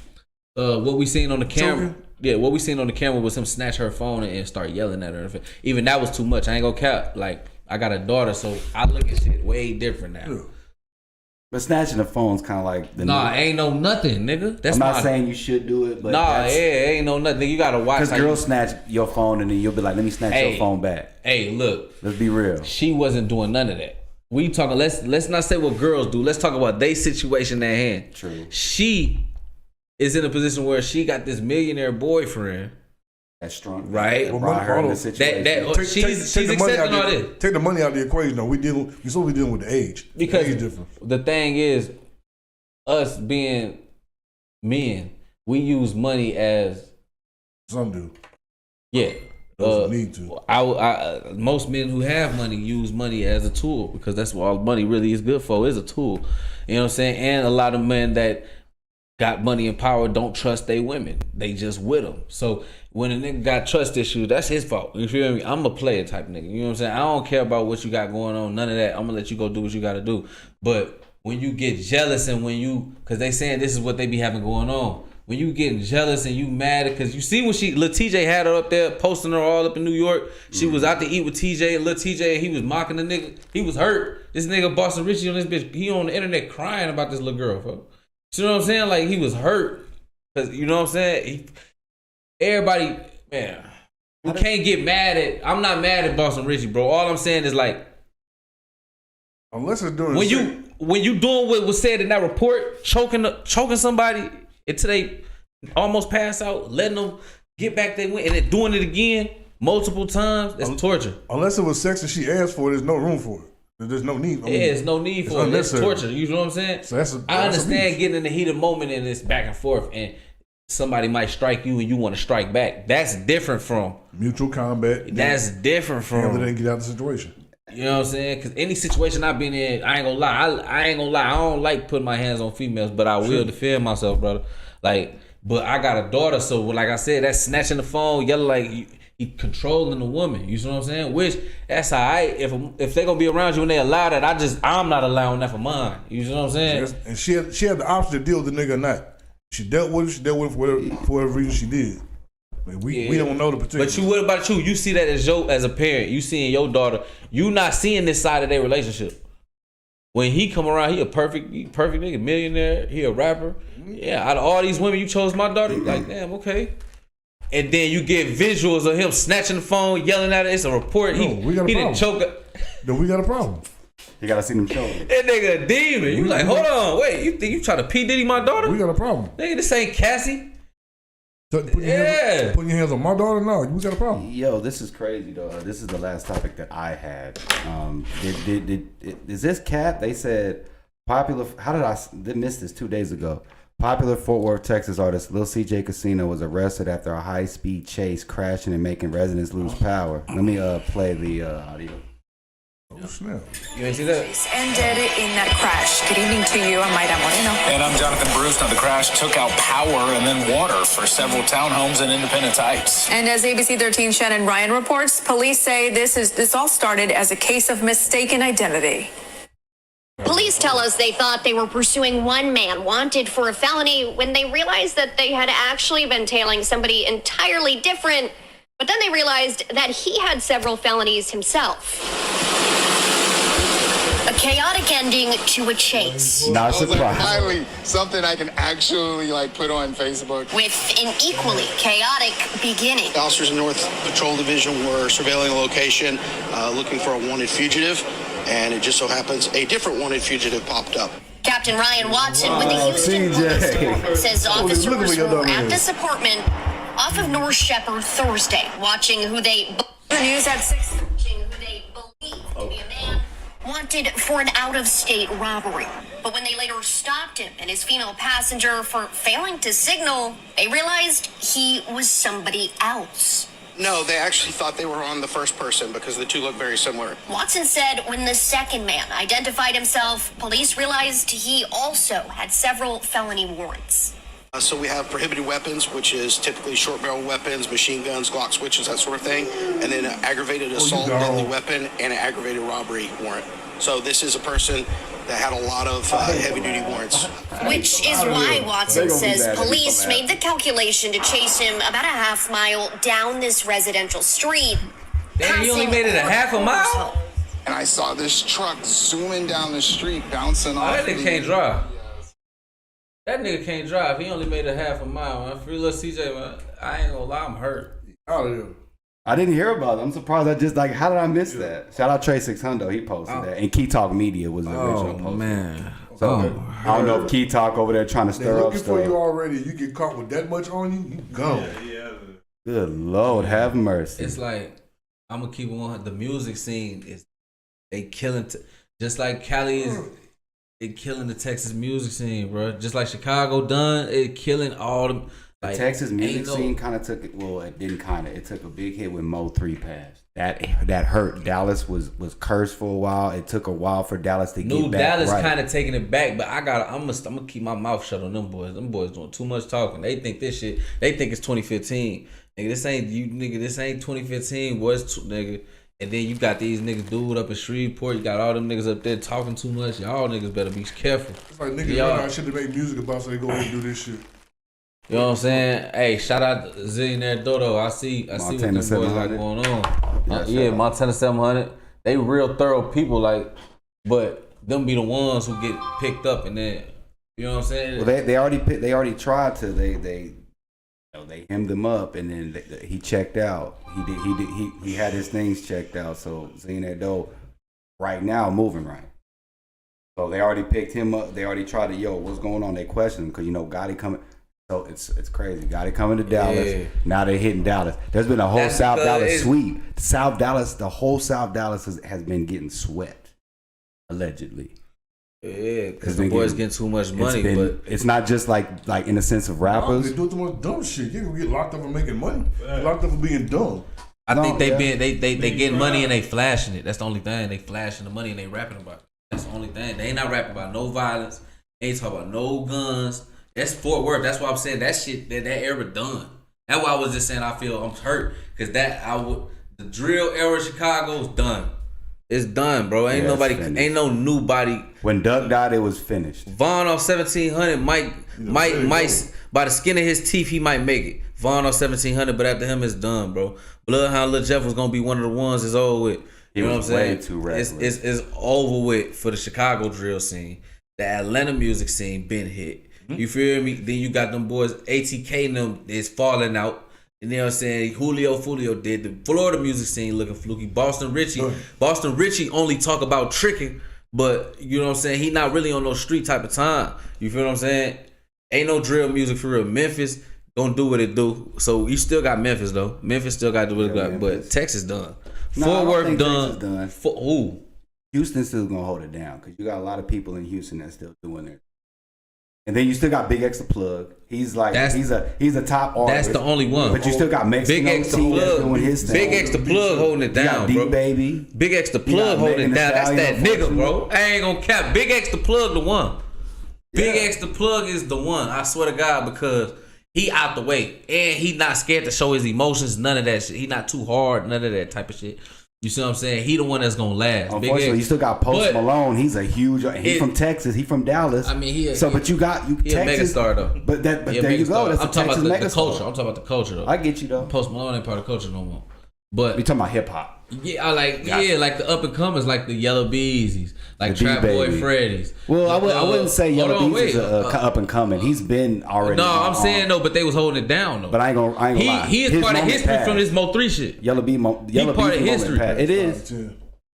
What we seen on the camera. Choking? Yeah, what we seen on the camera was him snatch her phone and start yelling at her. Even that was too much. I ain't gonna cap. Like, I got a daughter, so I look at shit way different now. Yeah. But snatching the phone's kind of like the ain't no nothing, nigga. I'm not saying you should do it, but ain't no nothing. You gotta watch. Because girls snatch your phone and then you'll be like, let me snatch your phone back. Hey, look. Let's be real. She wasn't doing none of that. we talking. Let's not say what girls do. Let's talk about their situation at hand. True. She is in a position where she got this millionaire boyfriend. That's strong, right? Well, her in the situation. She's accepting all this. Take the money out of the equation. Though we supposed to be dealing with the age. Because the age difference. The thing is, us being men, we use money as some do. Yeah. Those need to. Most men who have money use money as a tool because that's what all money really is good for, is a tool. You know what I'm saying? And a lot of men that got money and power don't trust they women. They just with them. So when a nigga got trust issues, that's his fault. You feel me? I'm a player type nigga. You know what I'm saying? I don't care about what you got going on. None of that. I'm gonna let you go do what you gotta do. But when you get jealous and because they saying this is what they be having going on. When you getting jealous and you mad because you see when Lil Tjay had her up there posting her all up in New York. She was out to eat with Tjay and Lil Tjay and he was mocking the nigga. He was hurt. This nigga Boston Richey on this bitch. He on the internet crying about this little girl, folks. You know what I'm saying? Like he was hurt. Cause you know what I'm saying? Everybody, man, we can't get mad at. I'm not mad at Boston Richey, bro. All I'm saying is like, unless it's doing when you doing what was said in that report, choking somebody until they almost pass out, letting them get back they went, and then doing it again multiple times, that's torture. Unless it was sex that she asked for, there's no room for it. There's no need. There's no need for it. That's torture. You know what I'm saying? So I understand getting in the heat of the moment and it's back and forth, and somebody might strike you and you want to strike back. That's different from mutual combat. That's different from. They didn't get out of the situation. You know what I'm saying? Because any situation I've been in, I ain't gonna lie. I ain't gonna lie. I don't like putting my hands on females, but I will defend myself, brother. Like, but I got a daughter, so like I said, that's snatching the phone, yelling like he controlling the woman. You know what I'm saying? Which that's alright. If they gonna be around you and they allow that, I'm not allowing that for mine. You know what I'm saying? And she had the option to deal with the nigga or not. She dealt with it for whatever reason she did. Like we don't know the particular. But what about you? You see that as a parent. You seeing your daughter. You not seeing this side of their relationship. When he come around, he a perfect nigga, millionaire. He a rapper. Yeah, out of all these women, you chose my daughter. You like, damn, okay. And then you get visuals of him snatching the phone, yelling at it. It's a report. He didn't choke her. Then we got a problem. You gotta see them choking. That nigga a demon. You like, hold on, wait. You think you try to P Diddy my daughter? We got a problem. Nigga, this ain't Cassie. Putting your hands on my daughter? No, we got a problem. Yo, this is crazy though. This is the last topic that I had. Is this cap? They said popular. How did I miss this 2 days ago? Popular Fort Worth, Texas artist Lil Cjay Kasino was arrested after a high-speed chase, crashing and making residents lose power. Let me play the audio. Oh snap! You ain't see that? Ended in that crash. Good evening to you. I'm Maida Moreno. And I'm Jonathan Bruce. Now, the crash took out power and then water for several townhomes in Independence Heights. And as ABC 13 Shannon Ryan reports, police say this all started as a case of mistaken identity. Police tell us they thought they were pursuing one man wanted for a felony when they realized that they had actually been tailing somebody entirely different. But then they realized that he had several felonies himself. A chaotic ending to a chase. Not surprised. Finally, something I can actually put on Facebook. With an equally chaotic beginning. Officers in North Patrol Division were surveilling a location looking for a wanted fugitive, and it just so happens a different wanted fugitive popped up. Captain Ryan Watson with the Houston Police Department says officers were at this apartment off of North Shepherd Thursday, watching who they News at 6. believe to be a man wanted for an out-of-state robbery. But when they later stopped him and his female passenger for failing to signal, they realized he was somebody else. No, they actually thought they were on the first person because the two look very similar. Watson said when the second man identified himself, police realized he also had several felony warrants. So we have prohibited weapons, which is typically short barrel weapons, machine guns, Glock switches, that sort of thing, and then an aggravated assault, deadly weapon, and an aggravated robbery warrant. So this is a person that had a lot of heavy-duty warrants. Which is why Watson says police made the calculation to chase him about a half mile down this residential street. Damn, you only made it a half a mile? And I saw this truck zooming down the street, bouncing off. That nigga can't drive. That nigga can't drive. He only made a half a mile, man. Free little CJ, man. I ain't gonna lie, I'm hurt. Out of here. I didn't hear about it. I'm surprised. I just like, how did I miss that? Shout out Trey 600. He posted that. And Key Talk Media was the original post. Man. So I don't know if Key Talk over there trying to stir up looking for stuff. you already. You get caught with that much on you, you gone. Good Lord, have mercy. It's like, I'm gonna keep it on. The music scene is they killing, just like Cali is. It killing the Texas music scene, bro. Just like Chicago done, it killing all the. Like, The Texas music scene kind of took it. Well, it didn't kind of. It took a big hit when Mo 3 passed. That hurt. Dallas was cursed for a while. It took a while for Dallas to get back. Dallas right. kind of taking it back, but I'm gonna keep my mouth shut on them boys. Them boys doing too much talking. They think this shit. They think it's 2015. Nigga, this ain't you. Nigga, this ain't 2015. Nigga. And then you got these niggas dude up in Shreveport. You got all them niggas up there talking too much. Y'all niggas better be careful. It's like niggas run out shit to make music about, so they go ahead and do this shit. You know what I'm saying? Hey, shout out Zillionaire Dodo. I see what them boys got going on. Yeah, Montana 700. They real thorough people, like, but them be the ones who get picked up, and then you know what I'm saying? Well, they already tried to. They hemmed him up, and then he checked out. He had his things checked out. So Zillionaire Dodo right now moving right. So they already picked him up. They already tried to what's going on? They questioned him because Gotti coming. So it's crazy. Gotti coming to Dallas. Yeah. Now they're hitting Dallas. There's been a whole South Dallas sweep. The whole South Dallas has been getting swept, allegedly. Yeah, because the boys getting too much money. But it's not just like in the sense of rappers. They do too much dumb shit. You can get locked up for making money. Locked up for being dumb. I think they getting money and they flashing it. That's the only thing. They flashing the money and they rapping about it. That's the only thing. They ain't not rapping about no violence. They ain't talking about no guns. That's Fort Worth. That's why I'm saying that shit, that era done. That's why I was just saying I feel I'm hurt. Because the drill era of Chicago is done. It's done, bro. Ain't no new body. When Duck died, it was finished. Vaughn off 1700 might by the skin of his teeth, he might make it. Vaughn off 1700, but after him, it's done, bro. Bloodhound Lil Jeff was going to be one of the ones it's over with. You know what I'm saying? Way too reckless. It's over with for the Chicago drill scene. The Atlanta music scene been hit. You feel me? Then you got them boys, ATK and them is falling out. You know what I'm saying? Fulio did. The Florida music scene looking fluky. Boston Richey only talk about tricking, but you know what I'm saying? He not really on no street type of time. You feel what I'm saying? Ain't no drill music for real. Memphis gonna do what it do. So you still got Memphis though. Memphis still got to do what it got, but Texas done. Fort Worth done. Who? Houston still gonna hold it down because you got a lot of people in Houston that's still doing it. And then you still got Big X the Plug. He's like he's a top artist. That's the only one. But you still got Mexican Big X the Plug doing his thing. Big X the Plug holding it down, bro. D-Baby. Big X the Plug holding it down. That's that nigga, bro. I ain't gonna cap. Big X the Plug the one. Big X the Plug is the one. I swear to God, because he out the way and he not scared to show his emotions. None of that shit. He not too hard. None of that type of shit. You see what I'm saying? He the one that's gonna last. Unfortunately, you still got Post Malone. He's a huge. He's from Texas. He's from Dallas. I mean, he Texas. He a megastar though. But there you go. That's I'm talking Texas about the megastar. culture. I'm talking about the culture though. I get you though. Post Malone ain't part of the culture no more. But we talking about hip hop. Yeah, I like like the up and comers, like the Yellow Beezies, like Trap Boy Freddy's. Well, I wouldn't say Yellow Beezy's up and coming. He's been already. No, I'm saying no, but they was holding it down though. But I ain't gonna lie. He is part of history from this Mo 3 shit. Yellow Bee part of history. It is.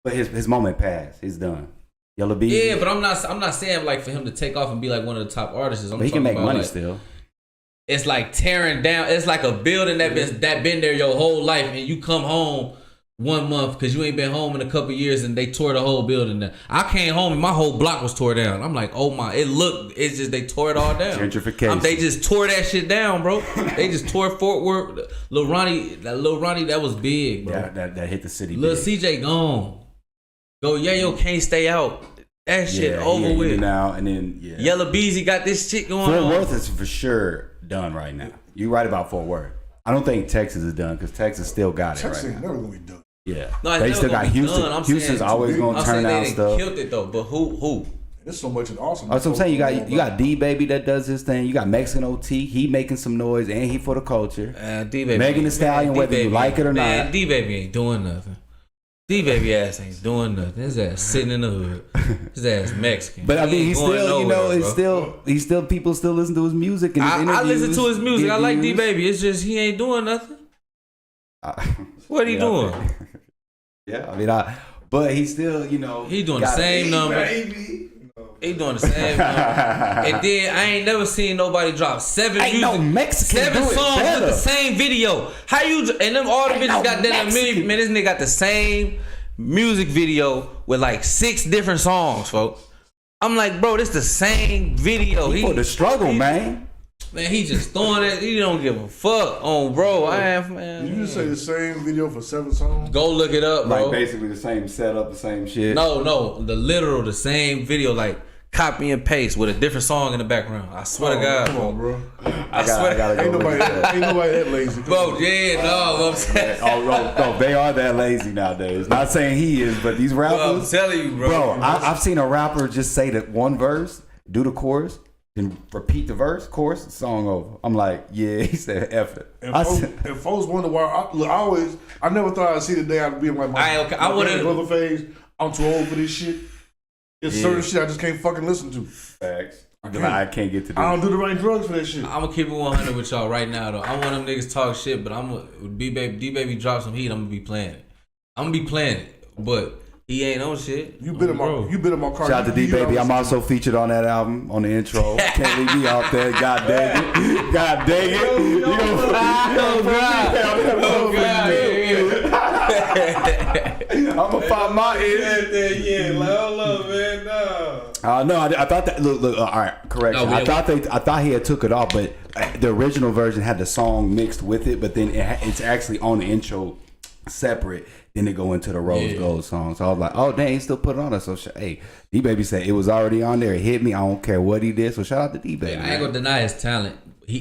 But his moment passed. He's done. Yellow Bee. Yeah, but I'm not saying like for him to take off and be like one of the top artists. But he can make money still. It's like tearing down. It's like a building that been there your whole life, and you come home 1 month because you ain't been home in a couple years, and they tore the whole building down. I came home and my whole block was tore down. I'm like, oh my! It's just they tore it all down. Gentrification. They just tore that shit down, bro. They just tore Fort Worth. Lil Ronnie, that was big, bro. That hit the city. Lil Cjay gone. Go Yayo can't stay out. That shit over with now. And then Yellow Beezy got this shit going on. Fort Worth is for sure done right now. You're right about Fort Worth. I don't think Texas is done because Texas still got it right now. Texas ain't never gonna be done. Yeah, no, they still got Houston. Houston's always gonna turn out stuff. Killed it though, but who? There's so much awesome. That's what I'm saying. You got D-Baby that does his thing. You got Mexican OT. He making some noise and he for the culture. D-Baby, Megan Thee Stallion, whether you like it or not. D-Baby ain't doing nothing. D-Baby ass ain't doing nothing. His ass sitting in the hood. His ass Mexican. But I mean, he's still people still listen to his music and his interviews. I listen to his music. I like D-Baby. It's just he ain't doing nothing. What he doing? Yeah, I mean, but he still, you know, he doing the same number. He doing the same number. And then I ain't never seen nobody drop 7 songs with the same video. How you and them all the bitches got that million? Man, this nigga got the same music video with like 6 different songs, folks. I'm like, bro, this the same video. He for the struggle, man. Man, he just throwing it. He don't give a fuck on, bro. Man. You just say the same video for 7 songs? Go look it up, bro. Like basically the same setup, the same shit. No, the same video, like copy and paste with a different song in the background. I swear to God, come on, bro. I gotta go. Ain't nobody that lazy, bro. Yeah, no, I'm saying. No, they are that lazy nowadays. Not saying he is, but these rappers. Bro, I'm telling you, bro. I've seen a rapper just say that one verse, do the chorus, then repeat the verse, chorus, song over. I'm like, yeah, he said F it. And folks wonder why. I never thought I'd see the day I'd be in like my brother phase. I'm too old for this shit. It's certain shit I just can't fucking listen to. Facts. I can't get to do. I don't do the right drugs for that shit. I'm gonna keep it 100 with y'all right now, though. I want them niggas talk shit, but I'm gonna D-Baby drop some heat. I'm gonna be playing it. But he ain't on shit. You been in my car. Shout out to D-Baby. I'm also featured on that album on the intro. Can't leave me out there. God dang it. God dang it. Oh God. I'm gonna find my ear. Yeah, like, hold up, man. No. No, I thought that. Look. All right, correction. No, I thought he had took it off, but the original version had the song mixed with it. But then it's actually on the intro separate. Then they go into the Rose Gold song. So I was like, oh dang, he still put it on us. So hey, D-Baby said it was already on there. It hit me. I don't care what he did. So shout out to D-Baby. Yeah, I ain't gonna deny his talent. I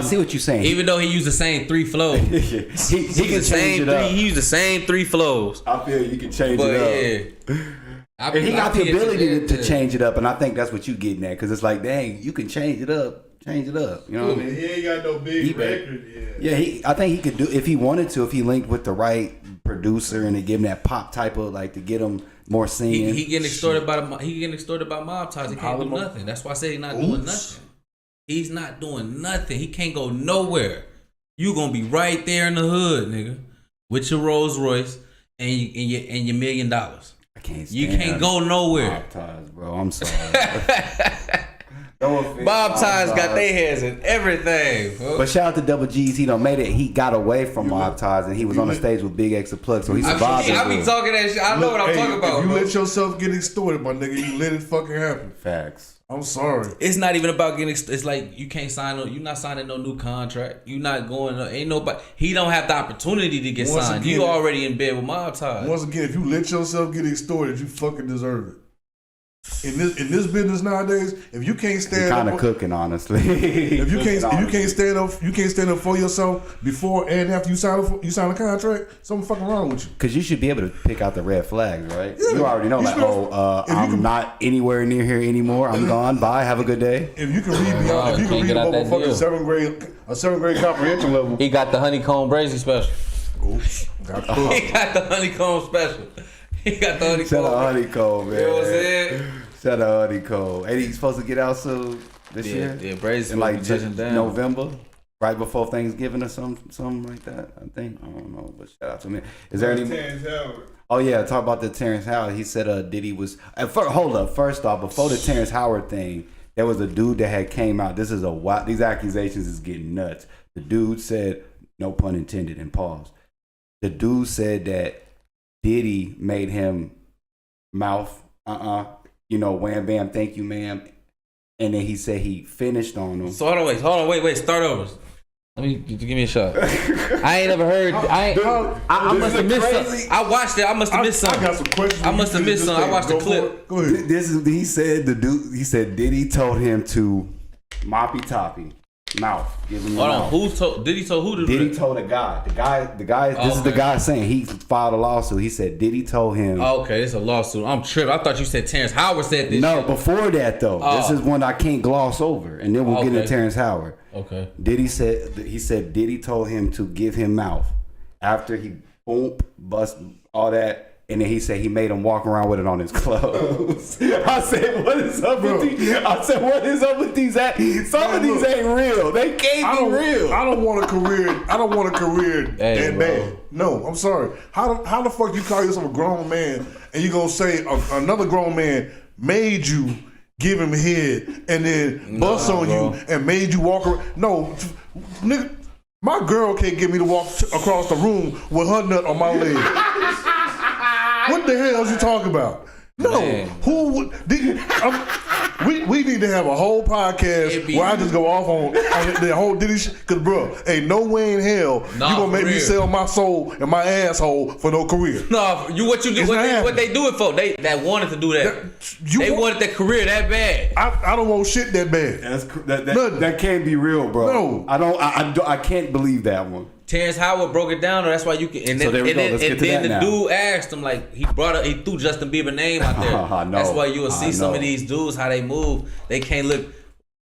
see what you're saying. Even though he used the same 3 flows. he can change it up. He used the same 3 flows. I feel you can change it up. Yeah. And he got the ability to change it up, and I think that's what you getting at, because it's like, dang, you can change it up. You know what I mean? He ain't got no big record yet. Yeah, I think he could do, if he wanted to, if he linked with the right producer and to give him that pop type of, like, to get him more singing. He getting extorted by mob ties. He can't do nothing. That's why I say he's not doing nothing. He's not doing nothing. He can't go nowhere. You gonna be right there in the hood, nigga, with your Rolls Royce and your $1 million. I can't. You can't go nowhere. Mob ties, bro. I'm sorry. Mob ties got their hands in everything. Bro. But shout out to Double G's. He made it. He got away from mob ties, and he was on the stage with Big X the Plug, so he survived. I be talking that shit. I know what I'm talking about. If you let yourself get extorted, my nigga, you let it fucking happen. Facts. I'm sorry. It's not even about getting. It's like you can't sign. You're not signing no new contract. You're not going. Ain't nobody. He don't have the opportunity to get signed. You already in bed with mob ties. Once again, if you let yourself get extorted, you fucking deserve it. In this business nowadays, if you can't stand kind of cooking, honestly. If you can't stand up for yourself before and after you sign a contract, something fucking wrong with you. Because you should be able to pick out the red flags, right? Yeah. You already know, I'm not anywhere near here anymore. I'm gone. Bye. Have a good day. If you can read beyond, if you can read above a fucking seventh grade comprehension level, he got the honeycomb brazy special. He got the honeycomb special. He got the honeycomb. Shout out honeycomb, man. You know what I'm saying? Shout out honeycomb. And he's supposed to get out soon this year. Yeah, Brady's in like just November, right before Thanksgiving or something like that. I think. I don't know, but shout out to me. Is there any? Terrence Howard. Oh yeah, talk about the Terrence Howard. He said Diddy was. Hold up. First off, before the Terrence Howard thing, there was a dude that had came out. This is these accusations is getting nuts. The dude said, no pun intended, and pause. The dude said that Diddy made him mouth, wham bam, thank you, ma'am. And then he said he finished on him. So hold on, wait, start over. Let me give me a shot. I ain't never heard. I must have missed something. I watched it. I must have missed something. I got some questions. I must have missed something. I watched the clip. Go ahead. He said Diddy told him to moppy toppy. Mouth. Give him Hold mouth. on. Diddy told who to do Diddy that? told a guy. The guy. This is the guy saying he filed a lawsuit. He said Diddy told him. Oh, okay, it's a lawsuit. I'm tripping. I thought you said Terrence Howard said this. No, shit. before that though. This is one I can't gloss over, and then we'll get into Terrence Howard. Okay. Diddy said Diddy told him to give him mouth after he bust all that. And then he said he made him walk around with it on his clothes. I said, what is up with these? Some of these ain't real. They can't be real. I don't want a career that bad. No, I'm sorry. How the fuck you call yourself a grown man and you gonna say another grown man made you give him head and then bust on you and made you walk around? No, nigga, my girl can't get me to walk across the room with her nut on my leg. What the hell is you talking about? No, man. Who would? We need to have a whole podcast where I just go off on the whole Diddy shit. Cause bro, ain't no way in hell you gonna make me sell my soul and my asshole for no career. No, what they do it for? They wanted to do that. They wanted that career that bad. I don't want shit that bad. That can't be real, bro. No, I can't believe that one. Terrence Howard broke it down, or that's why you can. And then, the dude asked him, like, he threw Justin Bieber name out there. That's why you will see some of these dudes how they move. They can't look.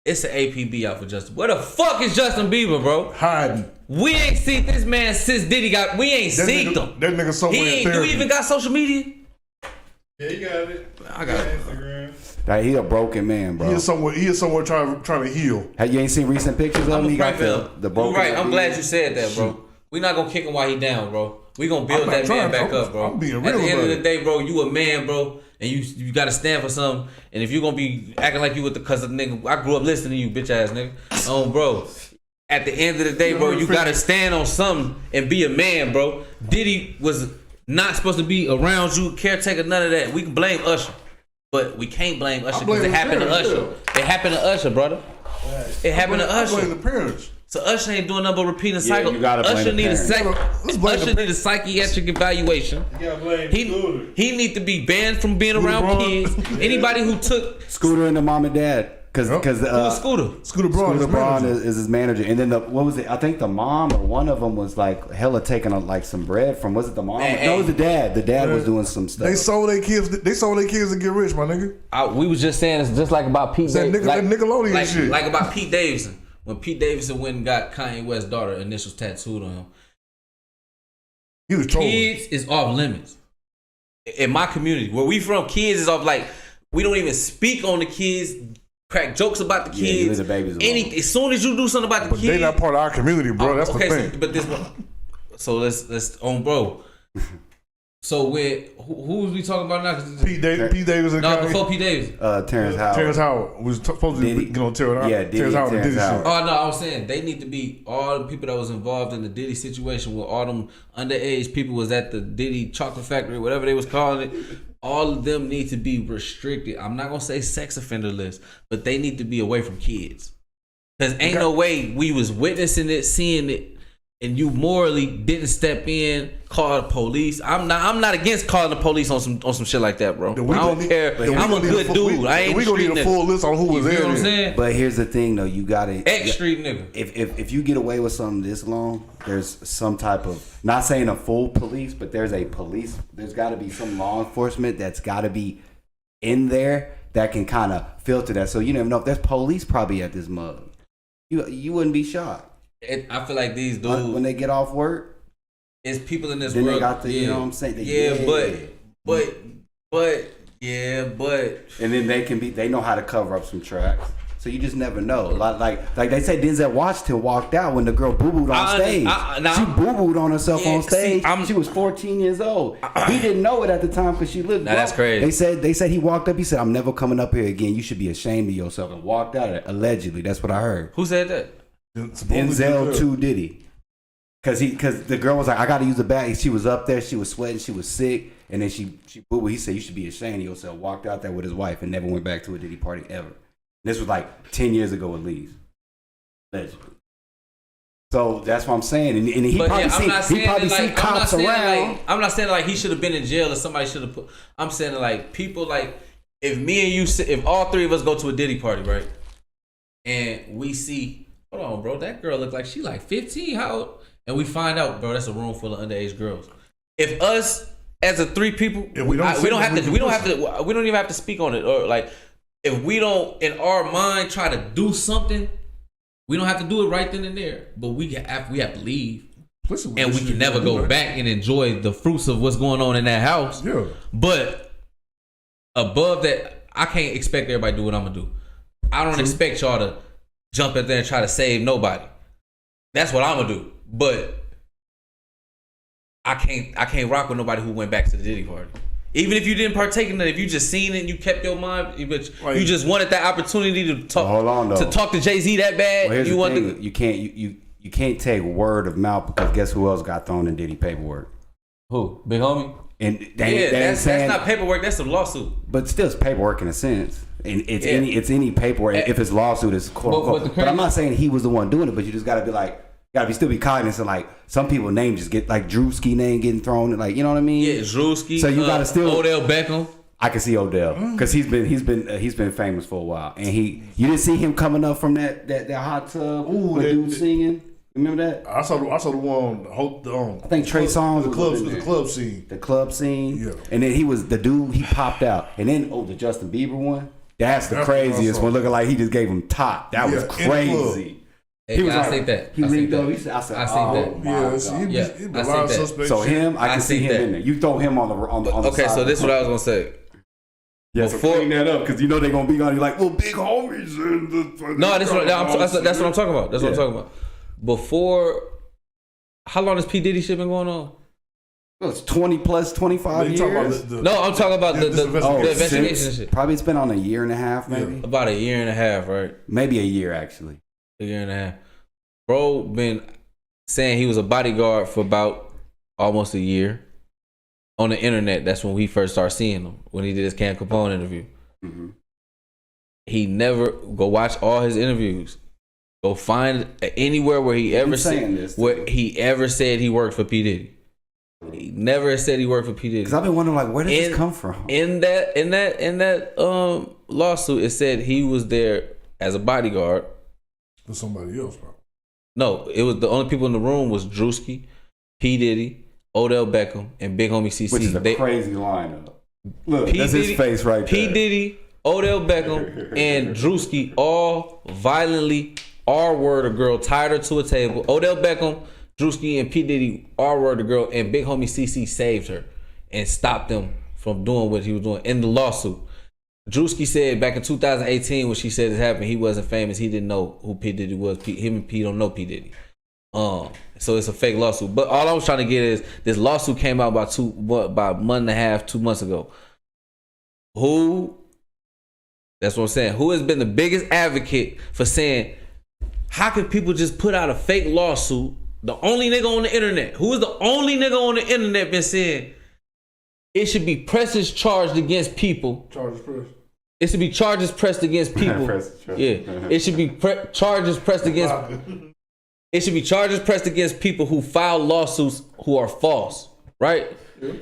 It's an APB out for Justin. Where the fuck is Justin Bieber, bro? Hiding. We ain't seen this man since Diddy got. We ain't seen him. That nigga somewhere. Do he even got social media? Yeah, he got it. I got it. Instagram. He a broken man, bro. He is somewhere trying to heal. You ain't seen recent pictures of him? He got the broken. You're right. I'm glad you said that, bro. We not gonna kick him while he down, bro. We gonna build that man back up, bro. I'm being real. At the end of the day, bro, you a man, bro, and you gotta stand for something. And if you gonna be acting like you with the cuz of the nigga, I grew up listening to you, bitch ass nigga. Bro. At the end of the day, bro, you gotta stand on something and be a man, bro. Diddy was not supposed to be around you, caretaker, none of that. We can blame Usher. But we can't blame Usher because it happened to Usher. It happened to Usher, brother. It happened to Usher. I blame the parents. So Usher ain't doing nothing but repeating the cycle. You gotta blame Usher need a Usher need a psychiatric evaluation. You gotta blame Scooter. He need to be banned from being around kids. Anybody who took Scooter and the mom and dad. Who's Scooter? Scooter Braun is his manager, and then what was it? I think the mom or one of them was like hella taking some bread from. Was it the mom? No, it was the dad. The dad was doing some stuff. They sold their kids. They sold their kids to get rich, my nigga. We was just saying it's just like about Pete Davidson. Like Nickelodeon shit. Like about Pete Davidson. When Pete Davidson went and got Kanye West's daughter initials tattooed on him, he was trolling. Kids is off limits. In my community, where we from, kids is off. Like, we don't even speak on the kids. Crack jokes about the kids. The babies anything. As soon as you do something about the kids, they not part of our community, bro. That's the thing. So let's bro. So who was we talking about now? Pete Davidson. No, before Pete Davidson. Terrence Howard. Terrence Howard was supposed to get on Terrence Howard. Yeah, Diddy. Terrence Howard. Oh no, I was saying they need to be all the people that was involved in the Diddy situation with all them underage people was at the Diddy chocolate factory, whatever they was calling it. All of them need to be restricted. I'm not gonna say sex offender list, but they need to be away from kids. Cause ain't no way we was witnessing it, seeing it, and you morally didn't step in, call the police. I'm not against calling the police on some shit like that, bro. I don't care. I'm a good dude. I ain't. We gonna need a full list on who was there. You know what I'm saying? But here's the thing, though. You gotta street nigga. If you get away with something this long, there's some type of, not saying a full police, but there's a police. There's got to be some law enforcement that's got to be in there that can kind of filter that. So you never know if there's police probably at this mug. You wouldn't be shocked. I feel like these dudes when they get off work, it's people in this then world. They got the, you know what I'm saying? But and then they know how to cover up some tracks. So you just never know. Like they say, Denzel Washington walked out when the girl boo-booed on stage. She boo-booed on herself on stage. She was 14 years old. He didn't know it at the time because she looked. That's crazy. They said he walked up. He said, "I'm never coming up here again. You should be ashamed of yourself." And walked out. Allegedly, that's what I heard. Who said that? Denzel to Diddy. Because the girl was like, "I got to use the bag." She was up there. She was sweating. She was sick. And then she boo-booed. He said, "You should be ashamed of yourself." Walked out there with his wife and never went back to a Diddy party ever. This was like 10 years ago at least. Allegedly. So that's what I'm saying. And he probably see cops around. I'm not saying like he should have been in jail or somebody should have put. I'm saying like people like if me and you, if all three of us go to a Diddy party, right? And we see, hold on, bro, that girl look like she like 15. How old? And we find out, bro, that's a room full of underage girls. If us as a three people, we don't even have to speak on it or like. If we don't, in our mind, try to do something, we don't have to do it right then and there. But we have to leave. And we can never go back and enjoy the fruits of what's going on in that house. Yeah. But above that, I can't expect everybody to do what I'm going to do. I don't expect y'all to jump in there and try to save nobody. That's what I'm going to do. But I can't rock with nobody who went back to the Diddy party. Even if you didn't partake in it, if you just seen it and you kept your mind, but you just wanted that opportunity to talk. Hold on, though. To talk to Jay-Z that bad. Well, you want to, you can't take word of mouth because guess who else got thrown in Diddy paperwork? Who? Big homie? And that's not paperwork. That's a lawsuit. But still, it's paperwork in a sense. And it's any paperwork. If it's lawsuit, it's quote unquote. But I'm not saying he was the one doing it. But you just gotta be like. Still be cognizant, like some people names just get like Drewski name getting thrown, like you know what I mean? Yeah, Drewski. So you gotta still Odell Beckham. I can see Odell because he's been famous for a while, and you didn't see him coming up from that hot tub with dude singing. Remember that? I saw the one. I think Trey Songz the club scene. The club scene. Yeah. And then he was the dude. He popped out, and then the Justin Bieber one. That's the craziest one. Looking like he just gave him top. That was crazy. Hey, I think that. He linked up. I said, He a lot of suspect. So him, I can see him in there. You throw him on the Okay, side. so this is what I was gonna say. Yeah, so clean that up because you know they're gonna be on you like, well, big homies in the. No, that's what I'm talking about. That's what I'm talking about. Before, how long has P Diddy shit been going on? Well, it's 20 plus 25 years. No, I'm talking about the investigation shit. Probably it's been on a year and a half, maybe. About a year and a half, right? Maybe a year actually. A year and a half. Bro been saying he was a bodyguard for about almost a year on the internet. That's when we first started seeing him, when he did his Cam Capone interview. Mm-hmm. He never go watch all his interviews. Go find anywhere where he ever said he worked for P Diddy. He never said he worked for P Diddy. Because I've been wondering, like, where did this come from? In that lawsuit, it said he was there as a bodyguard for somebody else, bro. No, it was the only people in the room was Drewski, P Diddy, Odell Beckham, and Big Homie CC. Which is a crazy lineup. Look, P. that's Diddy, his face right there. P Diddy, Odell Beckham, and Drewski all violently R-word a girl, tied her to a table. Odell Beckham, Drewski, and P Diddy R-word a girl, and Big Homie CC saved her and stopped them from doing what he was doing in the lawsuit. Drewski said back in 2018 when she said this happened, he wasn't famous. He didn't know who P Diddy was. Him and P don't know P Diddy. So it's a fake lawsuit. But all I was trying to get is this lawsuit came out about a month and a half, 2 months ago. That's what I'm saying. Who has been the biggest advocate for saying, how can people just put out a fake lawsuit? The only nigga on the internet. Who is the only nigga on the internet been saying it should be presses charged against people? Charges pressed. It should be charges pressed against people. It should be charges pressed against. It should be charges pressed against people who file lawsuits who are false. Right?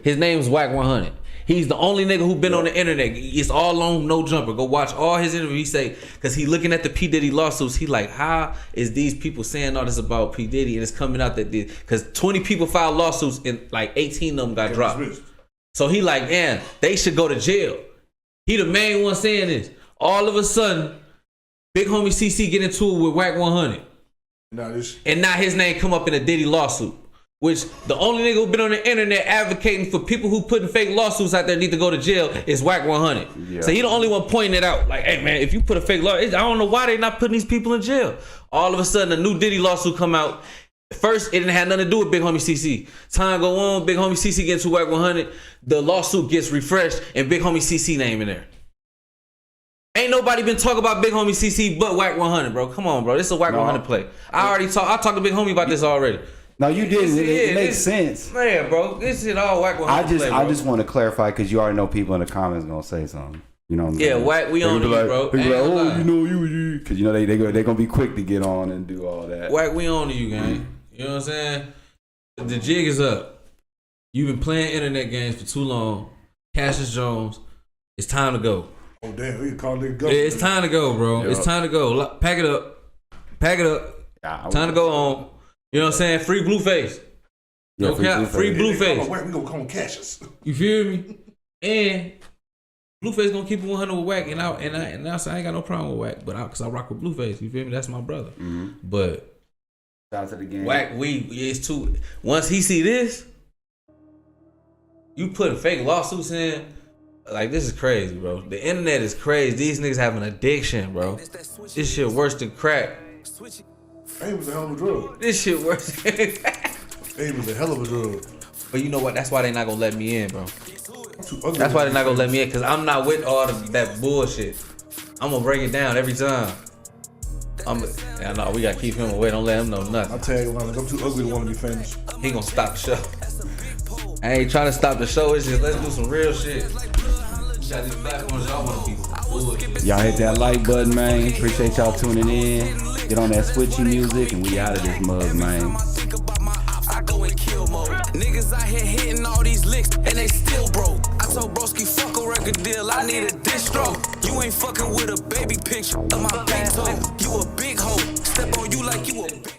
His name is Whack 100. He's the only nigga who been on the internet. It's all on No Jumper. Go watch all his interviews. He say, because he looking at the P Diddy lawsuits, he like, how is these people saying all this about P Diddy and it's coming out that because 20 people filed lawsuits and like 18 of them got dropped. So he like, man, they should go to jail. He the main one saying this. All of a sudden, Big Homie CC get into it with Whack 100. And now his name come up in a Diddy lawsuit. Which the only nigga who been on the internet advocating for people who putting fake lawsuits out there need to go to jail is Whack 100. Yeah. So he the only one pointing it out. Like, hey man, if you put a fake law, I don't know why they not putting these people in jail. All of a sudden, a new Diddy lawsuit come out. First, it didn't have nothing to do with Big Homie CC. Time go on, Big Homie CC gets to Whack 100. The lawsuit gets refreshed and Big Homie CC name in there. Ain't nobody been talking about Big Homie CC but Whack 100, bro. Come on, bro. This is a Whack 100 play. I talked to Big Homie about this already. No, you didn't. It makes sense. Man, bro, this shit all Whack 100 I just want to clarify because you already know people in the comments gonna say something. You know what I'm saying? Yeah, Whack, we on you, bro. People like, oh, you know you. Because you know they gonna be quick to get on and do all that. Whack, we on to you, gang. You know what I'm saying? The jig is up. You've been playing internet games for too long. Cassius Jones, it's time to go. Oh damn, we can call nigga go. It's time to go, bro. Yep. It's time to go. Pack it up. Time to go home. You know what I'm saying? Free Blueface. Yeah, no free Blueface. We gonna call him Cassius. You feel me? And Blueface gonna keep it 100 with Whack, and I say I ain't got no problem with Whack, but because I rock with Blueface, you feel me? That's my brother. Mm-hmm. But shout out to the game. Whack, it's too. Once he see this, you putting fake lawsuits in. Like, this is crazy, bro. The internet is crazy. These niggas have an addiction, bro. This shit worse than crack. Fame was a hell of a drug. This shit worse. Fame was a hell of a drug. But you know what? That's why they not gonna let me in, bro. That's why they not gonna let me in, cause I'm not with all that bullshit. I'm gonna break it down every time. I know we gotta keep him away. Don't let him know nothing. I tell you, like, I'm too ugly to want to be famous. He gonna stop the show. I ain't trying to stop the show. It's just let's do some real shit. Got these platforms y'all wanna be. Y'all hit that like button, man. Appreciate y'all tuning in. Get on that switchy music, and we out of this mug, man. Niggas out here hitting all these licks and they still broke. I told broski fuck a record deal, I need a distro. You ain't fucking with a baby picture of my big toe. You a big hoe, step on you like you a